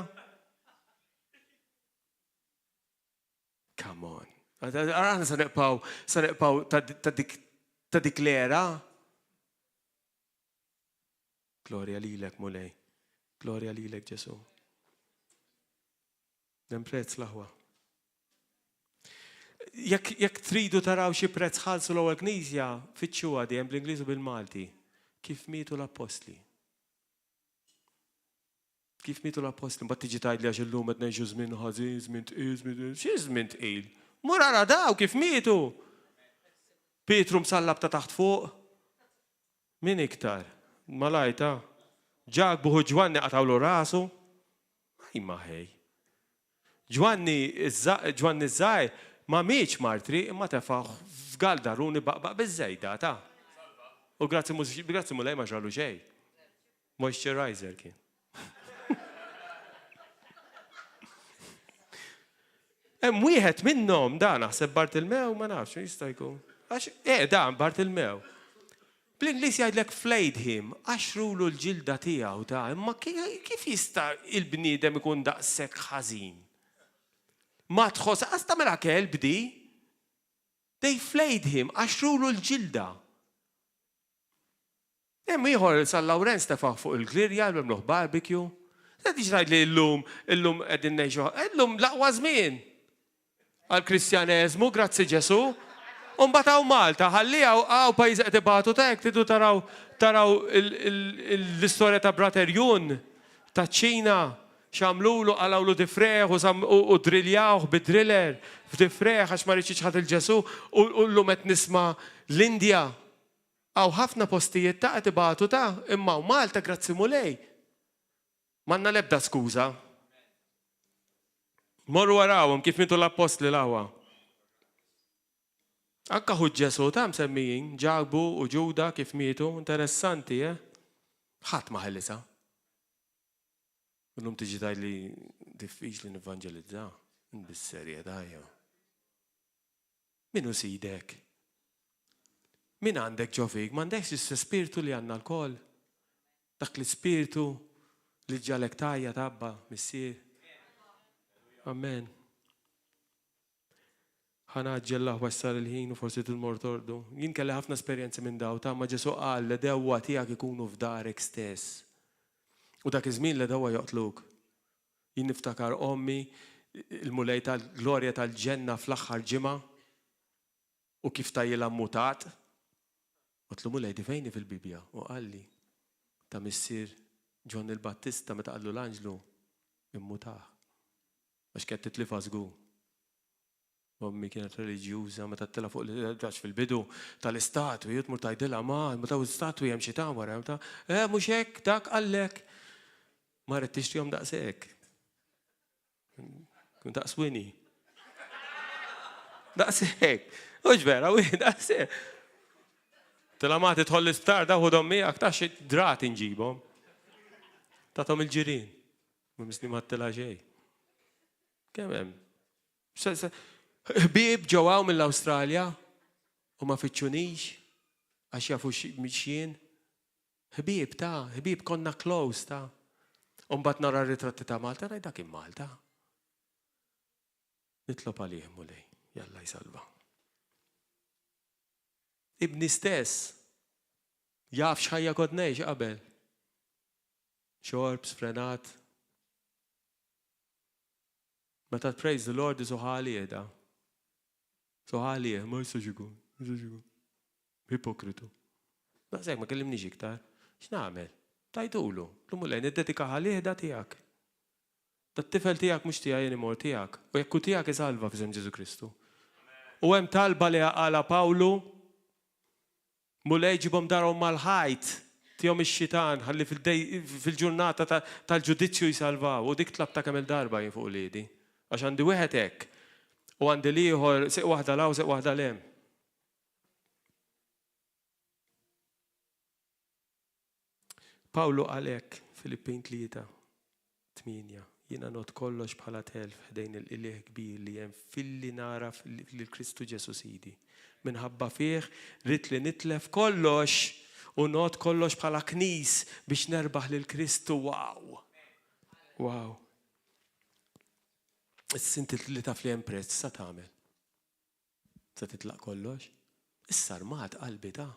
Come on. Aħna se neqpaw ta' dik l-era. Glorja lilek mulej. Glorja lilek Ġesu. Nem prezz l-aħwa. Jekk tridu taraw xi prezz ħalsu l-ewwel Knisja, fitxu għadi hemm bl-Ingliż u bil-Malti. Kif mietu l-Apostli. Kif mietu l-Apostli, mbagħad tiġi tgħidli għax illum qed ngħixu żmien ħażin, żmien tqil, xi żmien tqil. Mur ara daw kif mietu. Pietru msallab ta' taħt fuq. Min iktar? Malajta. Ġak buħu Ġwanni qatawlu rasu. Imma ħej. Ġwanni żgħir ma mietx martri imma tefaħ f'galdaruni baqbaq biż-żejda ta'. U grazzi mulej ma ġralu xejn. Moisturizer kien. Hemm wieħed minnhom dan naħseb Bartilmew ma nafx jista' jkun. Dan Bartilmew. Bl-Ingliż jgħidlek flayed him, għaxrulu l-ġilda tiegħu ta' imma kif jista' il-bniedem ikun daqshekk ħażin? Ma tħoss qas tagħmilha kelb di. They flayed him, għaxrulu l-ġilda. Hemm ieħor San Lawrenz tefaħ fuq il-glirja jagħmluh barbecue. Se tiġi tgħid li llum qegħdin ngħixu, llum l-aqwa żmien għall-Kristjaneżmu, grazzi Ġesu. Mbagħad hawn Malta, ħallija hawn pajjiż qed ibatu ta' hekk tridu taraw l-istorja ta' Brater Jun taċ-Ċina x'għamlulu qalawlu difreħ u driljawh bid-driller f'difreħ għax ma rridx ħadd il-Ġesu u llum qed nisma' l-Indja. Hawn ħafna postijiet ta' qed ibatu ta' imma Malta grazzi mulej. M'għandna l-ebda skuża. Morru warawhom kif mietu l-apostli l-awa. Anka ħu Ġesu ta' msemmijin, Ġabu u Ġuda kif mietu, interessanti, ħadd ma ħellisa. Illum tiġi tgħidli diffiċli nivanġelizza, bis-serjetà jew. Min hu sidek? Min għandek ġo fik? M'għandekx is-spiritu li għandna l-koll. Dak l-ispiritu li ġalek tajja tabba missier. Amen. Ħanaġġella wassal il-ħin u forsi tilmor tordu. Jien kelli ħafna esperjenzi minn daw ta' ma Ġesu qal li dewwa tiegħek ikunu f'darek stess. U dak iż-żmien li dewwa joqtluk. Jien niftakar ommi il-mulej tal-glorja tal-ġenna fl-aħħar ġimgħa u kif tajjilha mutat. Qotlu mulej di fejni fil-Bibja u qalli ta' missier Ġon il-Battista meta qallu l-anġlu immutah. Għax kienet titlifa żgur. Ommi kienet reliġjuża meta tilla fuq l-ġaġ fil-bidu tal-istatwi, jitmur tgħidilha ma taw istatwi hemm xi ta' wara ta' mhux hekk dak qallek. Ma rrid tixtrihom daqshekk. Kun daqs Winnie. Daqshekk. Mhux vera, daqshekk. Tilla ma tidħol l-isptar daħudhom miegħek ta' xi drat inġibhom. Tathom il-ġirien. Misni ma tilla xejn. Kemm hemm? Ħbieb ġewwa mill-Awstralja u ma fittxunix għax jafu mixjien. Ħbieb konna close ta'. U mbagħad nara r-ritratti ta' Malta, ngħid dak Malta. Nitlob għalih mulej, Jalla jsalva. Ibni stess jaf x'ħajja kont ngħix qabel. Xorb, sfrenat. Meta praise the Lord soħali da. Soħali ma jistax ikun. Hipokritu. Naqsek ma kellimniex iktar. X'nagħmel? Tajdulu. L-mulej niddedika ħalih da tiegħek. Tat-tifel tiegħek mhux tiegħi anymore tiegħek. U jekk hu tiegħek isalva f'isem Ġesu Kristu. U hemm talba li qala Pawlu mulej ġibhom darhom mal-ħajt tihom ix-xitan ħalli fil-ġurnata tal-ġudizzju jisalvaw u dik tlabta kemm il-darba jien fuq liedi. Għax għandi wieħed hekk u għandi ieħor seq waħda law seq waħda lem. Pawlu qal hekk Filippin 3:8 jiena not kollox bħala telf ħdejn il-Ilih kbir li hemm filli nara lill-Kristu Ġesu Sidi. Minħabba fih rid li nitlef kollox u not kollox bħala knis biex nerbaħ lill-Kristu. Wow. Is-sinti li taf li hemm prezz sa tagħmel. Sa titlaq kollox. Is-sarmat qalbi ta'.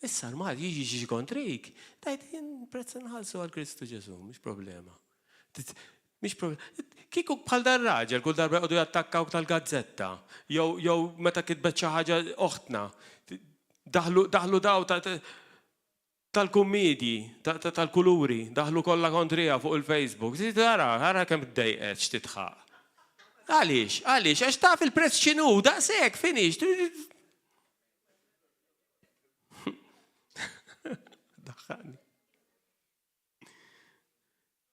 Is-sarmat jiġi xi kontrik. Tajt prezz inħallsu għall-Kristu Ġesu, mhux problema. Mhix problema. Kieku bħal dar raġel kull darba jqogħdu jattakkawk tal-gazzetta. Jew meta kitbet xi ħaġa oħtna. Daħlu daw tal-kummedji, tal-kuluri, daħlu kollha kontrija fuq il-Facebook. Ara kemm iddejqet x'titħaq. Għaliex, għax taf il-prezz x'inhu, daqshekk, finish. Daħħani.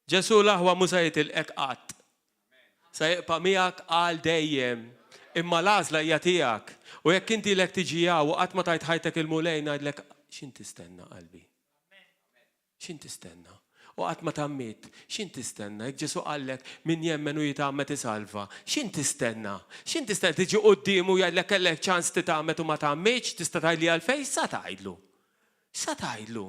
Ġesu l-aħwa musa jitilqek qatt. Sa jibqa' miegħek għal dejjem. Imma l-għażla hija tiegħek. U jekk inti lek tiġi u qatt ma tajt ħajtek il-mulej ngħidlek x'in tistenna qalbi? X'in tistenna? U qatt ma tammit, x'in tistenna? Jekk Ġesu qallek min jemmen u jitgħammet isalva. X'in tistenna? X'in tistenna tiġi quddiem u jgħidlek kellek ċans titgħammet u ma tammitx, tista' tgħidli għalfejn sa tgħidlu. Sa tgħidlu.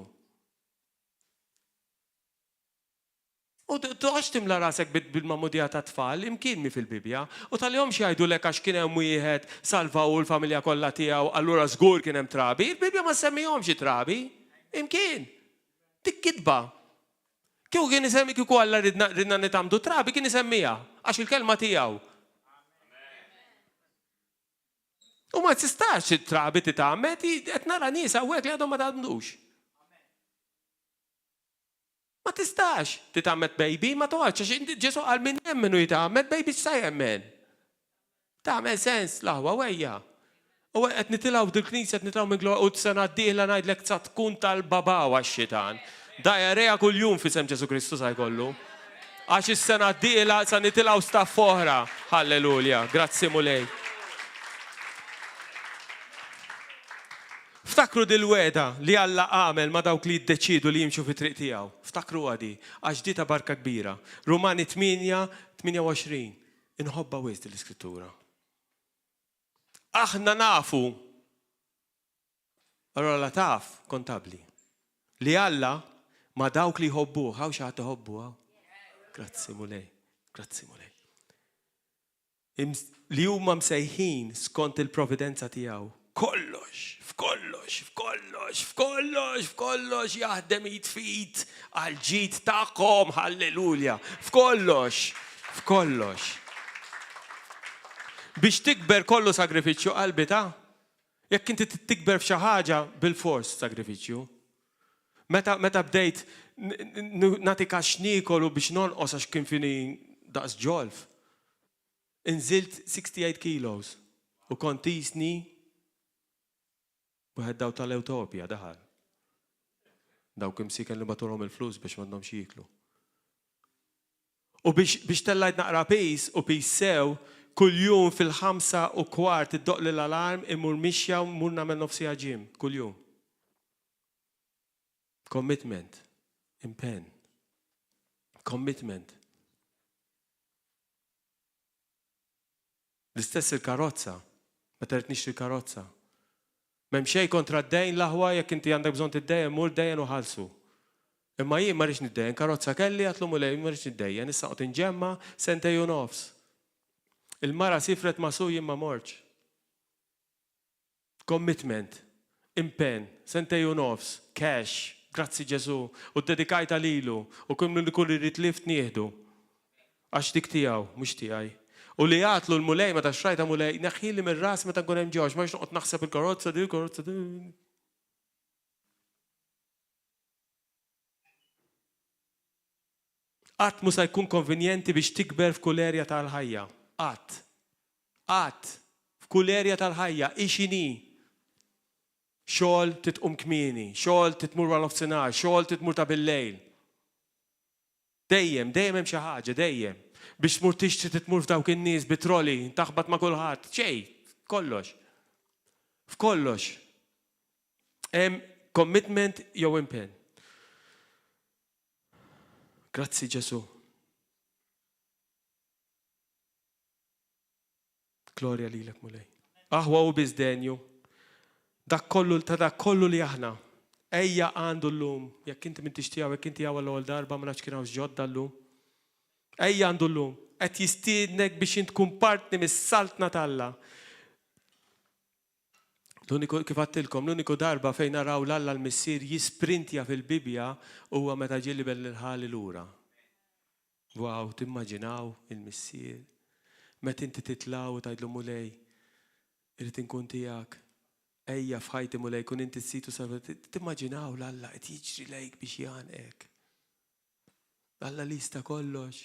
U toħx timla rasek bil-mamudija ta' tfal, imkien fil-Bibja, u tal-jom jgħidu lek għax kien hemm wieħed salva u l-familja kollha tiegħu, allura żgur kien hemm trabi, il-Bibja ma semmihomx trabi, imkien. Dik kidba. Kieku kien isemmi kieku Alla ridna nitamdu trabi kien isemmija, għax il-kelma tiegħu. U ma tistax it-trabi titgħammet, qed nara nies hawnhekk li għadhom ma tgħaddux. Ma tistax titgħammet baby, ma toħgħodx għax inti Ġesu qal min jemmen u jitgħammet baby x'sa jemmen. Tagħmel sens l-aħwa wejja. U qed nitilgħu dil-Knisja qed nitilgħu minn u sena d-dieħla ngħidlek sa tkun tal-babaw għax-xitan. Dajareja kuljum f'isem Ġesu Kristu sa jkollu. Għax is-sena d-dieħla sa nitilgħu staff oħra. Halleluja. Grazzi mulej. Ftakru dil-weda li Alla għamel ma dawk li jiddeċidu li jimxu fi triq tiegħu. Ftakru għadi, għax di ta' barka kbira. Rumani 8:28. Inħobba wisd l-Iskrittura. Aħna nafu. Allora la taf kontabli. Li Alla ma dawk li jħobbuh, għaw xaħat iħobbu għaw. Grazzi mulej, grazzi mulej. Li huma msejħin skont il-providenza tiegħu. F'kollox jaħdem jitfit għal ġid tagħkom, halleluja. F'kollox. Biex tikber kollu sagrifiċċju qalbi ta'. Jekk inti tikber f'xi ħaġa bil-fors sagrifiċċju. Meta bdejt nagħti kaxnikolu biex nonqos għax kien fini daqs ġolf. Inżilt 68 kilos u kont isni Waħed daw tal-Ewtopja daħal. Daw kim siken li baturhom il-flus biex m'għandhomx jieklu. U biex tellajt naqra pis u pis sew, kuljum fil-5:15 iddoq l-alarm imur mixja u mur nagħmel nofsija ġim, kuljum. Commitment, impenn. Commitment. L-istess il-karozza, meta rid nixtri karozza. M'hemm xejn kontra d-dejn l-aħwa jekk inti għandek bżonn tiddejjem mur dejjen u ħallsu. Imma jien ma rridx niddejjen, karozza kelli għatlu mulej ma rridx niddejjen, issa qgħod inġemma sentej u nofs. Il-mara sifret ma su jien ma mortx. Commitment, impenn, sentej u nofs, cash, grazzi Ġesu, u dedikajta lilu, u kull irid lift nieħdu. Għax dik tiegħu, mhux tiegħi. U li għatlu l-mulej, ma ta' xrajta mulej, naħħili minn ras ma ta' nkun hemm ġewx, ma noqgħod naħseb il-karozza di. Qatt mu se jkun konvenjenti biex tikber f'kull erja tal-ħajja. Qatt f'kull erja tal-ħajja, ixini. Xogħol titqum kmieni, xogħol titmur wara nofsinhar, xogħol titmur ta' bil-lejl. Dejjem hemm xi ħaġa, dejjem. Biex tmur tixtri titmur f'dawk in-nies bitroli, taħbad ma' kulħadd, xejn, kollox. F'kollox. Hemm commitment jew impenn. Grazzi Ġesu. Glorja lilek mulej. Aħwa u biżdenju. Dak kollu li aħna. Ejja għandu llum, jekk inti min tixtiegħu, jekk inti hawn l-ewwel darba ma nafx kien hawn ġodda llum. Ejja għandu llum, qed jistiednek biex int tkun parti mis-saltna talla. Kif għattilkom, l-uniku darba fejn naraw l-Alla l-missier jisprintja fil-Bibja huwa meta ġieli bell-ħali lura. Wow, timmaġinaw il-missier. Meta inti titlaw u tgħidlu mulej, irid inkun tiegħek. Ejja f'ħajti mulej kun inti s-situ sabet, timmaġinaw l-Alla qed jiġri lejk biex jgħanqek. Alla lista kollox.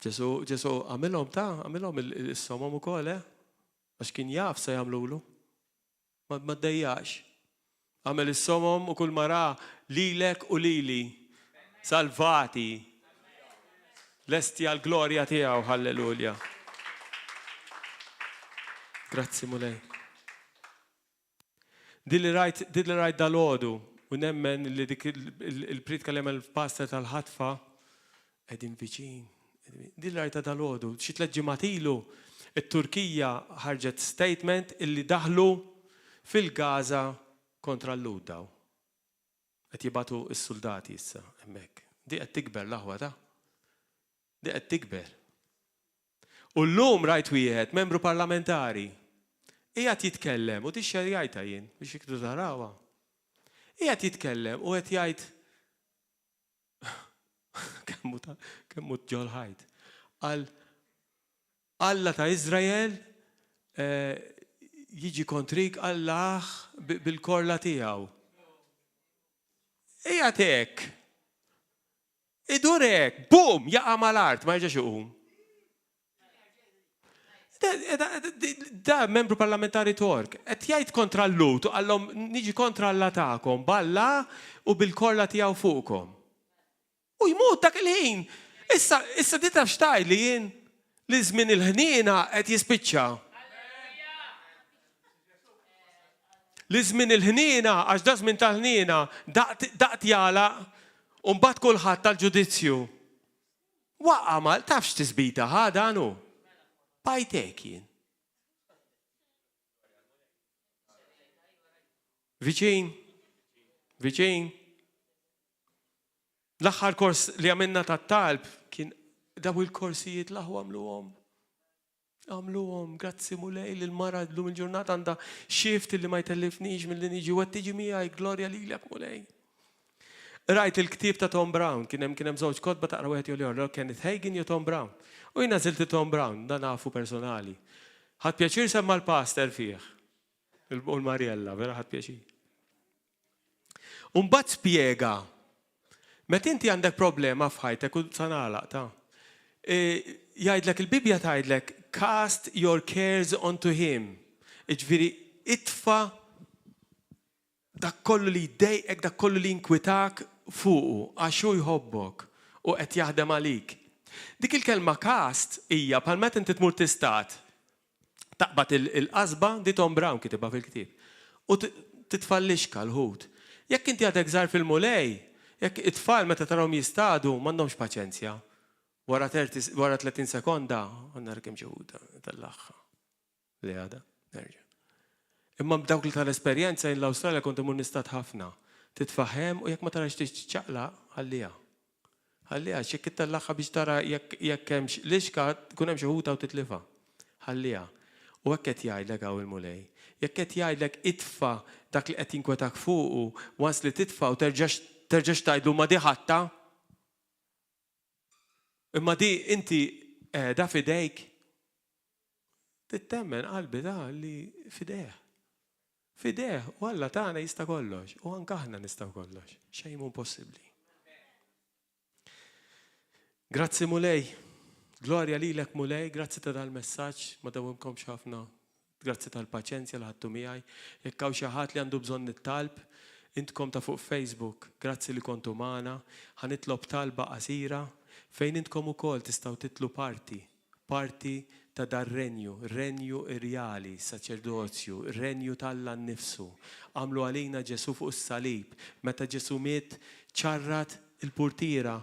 Ġesu għamilhom is-somom ukoll, għax kien jaf se jagħmlulu. Ma ddejjax. Għamel is-somom u kull mara lilek u lili salvati. Lesti għall-glorja tiegħu, halleluja. Grazzi mulej. Dilli rajt dal-għodu u nemmen li dik il-prit kalem il-pastor tal-ħatfa edin viċin. Dilli rajt dal-għodu. Xi 3 ġimgħat ilu it-Turkija ħarġet statement illi daħlu fil-Gaza kontra l-Ludaw. Qed jibatu s-soldati issa hemmhekk. Di qed tikber l-aħwa ta'. Di qed tikber. U llum rajt wieħed membru parlamentari qiegħed jitkellem u tixxer jgħidha jien biex iktu tarawha. Qiegħed jitkellem u qed jgħid kemm ġol ħajt. Alla ta' Iżrael jiġi kontrik Allah bil-korla tiegħu. Qiegħed hekk. Idur hekk, bum, jaqa' mal-art, ma jerġax iqum. Da membru parlamentari Tork, qed jgħid kontra l-Lut, għallhom niġi kontra Alla tagħkom, balla u bil-korla tiegħu fuqkom. U jmut dak il-ħin. Issa dita xtajt li jien li żmien il-ħniena qed jispiċċa. Li żmien il-ħniena għax da żmien tal-ħniena daqt jalaq u mbagħad kulħadd tal-ġudizzju. Waqqa mal tafx tisbita ħada għanu. Bajtek jien. Viċin. L-aħħar kors li għamilna tat-talb kien daw il-korsijiet l-aħu għamluhom, grazzi mulej li l-mara llum il-ġurnata għandha xift li ma jtellifnix mill-li niġi u tiġi miegħi glorja lilek mulej. Rajt il-ktib ta' Tom Brown, kien hemm żewġ kotba taqra wieħed jew Kenneth Hagin jew Tom Brown. U jina zilt Tom Brown, dan nafu personali. Ħadd pjaċir semma l-pastor fih. U l-Mariella, vera ħadd pjaċir. U mbagħad spjega. Meta inti għandek problema f'ħajtek u sanalaq ta' jgħidlek il-Bibja tgħidlek cast your cares onto him. Iġifieri itfa' dak kollu li jdejqek, dak kollu li jinkwitak fuqu għax hu jħobbok u qed jaħdem għalik. Dik il-kelma cast hija bħal meta inti tmur tistat. Taqbad il-qasba di Tom Brown kitibha fil-ktieb. U titfallixka l-ħut. Jekk inti għadek żgħar fil-mulej, jekk it-tfal meta tarahom jistadu m'għandhomx paċenzja. Wara 30 sekonda, għandna kemm ġewda tal-aħħa. Li għada, nerġa'. Imma b'dawk li tal-esperjenza in l-Awstralja kont imur nistat ħafna. Titfaħem u jekk ma tarax tiċċaqlaq ħallija. Ħallija x'jekk ittellaqha biex tara jekk hemm lixka tkun hemm xi ħuta u titlifa. Ħallija. U hekk qed jgħidlek hawn il-mulej. Jekk qed jgħidlek itfa' dak li qed jinkwetak fuqu, once li titfa' u terġax tgħidlu ma di ħatta. Imma di inti qiegħda f'idejk. Tittemmen qalbi da li f'idejh. Fideh, u Alla tagħna jista' kollox, u anke aħna nistgħu kollox. Xejn mhu possibbli. Grazzi mulej. Glorja lilek mulej, grazzi ta' dal-messaġġ, ma dawhomkomx ħafna. Grazzi tal-paċenzja li ħadtu miegħi. Jekk hawn xi ħadd li għandu bżonn it-talb, intkom ta' fuq Facebook, grazzi li kontu magħna, ħanitlob talba qasira fejn intkom ukoll tistgħu titlu parti ta' dar-renju, renju irjali, saċerdozju, renju tal-Alla nnifsu. Għamlu għalina Ġesu fuq is-salib, meta Ġesu miet ċarrat il-purtira.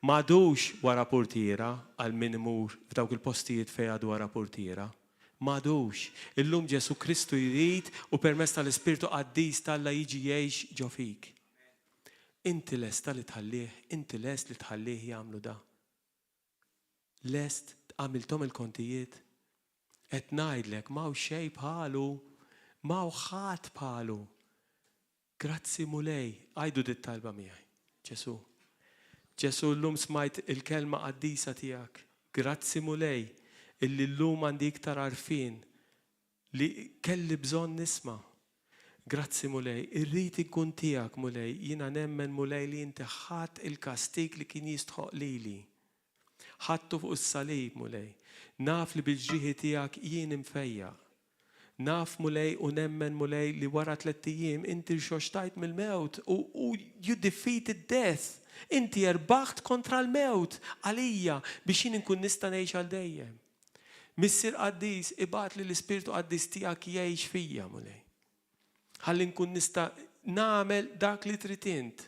M'għadux wara purtira għal min imur f'dawk il-postijiet fejn għadu wara purtira. M'għadux. Illum Ġesu Kristu jrid u permezz tal-Ispirtu Qaddis tal-Alla jiġi jgħix ġo fik. Inti lesta li tħallih, inti lest li tħallih jagħmlu da. Lest għamiltom il-kontijiet, qed ngħidlek m'hawn xejn bħalu, m'hawn ħadd bħalu. Grazzi mulej, għajdu dit-talba miegħi. Ġesu llum smajt il-kelma qaddisa tiegħek. Grazzi mulej, illi llum għandi iktar għarfien li kelli bżonn nisma'. Grazzi mulej, irrid inkun tiegħek mulej, jiena nemmen mulej li inti ħadd il-kastik li kien jistħoq lili. ħattu fuq is-salib mulej. Naf li bil-ġrieħi tiegħek jien imfejja. Naf mulej u nemmen mulej li wara 3 ijiem inti rxoxtajt mill-mewt u you defeated death. Inti erbaħt kontra l-mewt għalija biex jien inkun nista' ngħix għal dejjem. Missier Qaddis ibgħat li l-Ispirtu Qaddis tiegħek jgħix fija mulej. Ħalli nkun nista' nagħmel dak li trid int.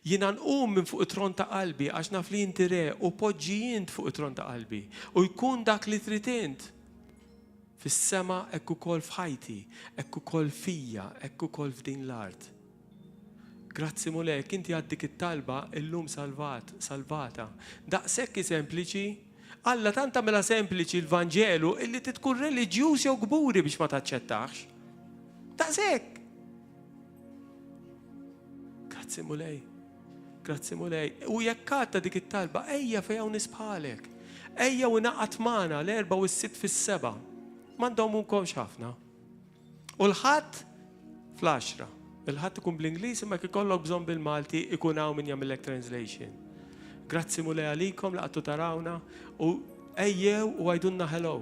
Jiena nqum minn fuq it-tron ta' qalbi għax naf li inti re u poġġi int fuq it-tron ta' qalbi u jkun dak li trid int. Fis-sema hekk ukoll f'ħajti, hekk ukoll fija, hekk ukoll f'din l-art. Grazzi mulek, inti għaddik it-talba illum salvata. Daqshekk sempliċi, Alla tanta mela sempliċi l-Vanġelu illi titkun reliġjuż jew gburi biex ma taċċettax. Daqshekk. Grazzi mulej. Grazzi mulej. U jekk għadda dik it-talba, ejja fejn hawn nisbħalek. Ejja u naqat magħna l-4 u s-6 fis-7. M'għandhomkomx ħafna. U l-ħadd fl-10. Il-ħadd ikun bl-Ingliż imma jekk ikollok bżonn bil-Malti ikun hawn min jagħmellek translation. Grazzi mulej għalikom li qattu tarawna u ejjew u għajdunna hello.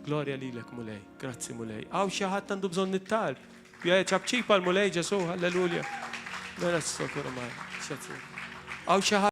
Gloria lilek mulej. Grazzi mulej. Għaw xi ħadd għandu bżonn nittalb. ċabċipa l-mulej Ġesu, halleluja. Mela s-sokura ma. Għaw xi ħadd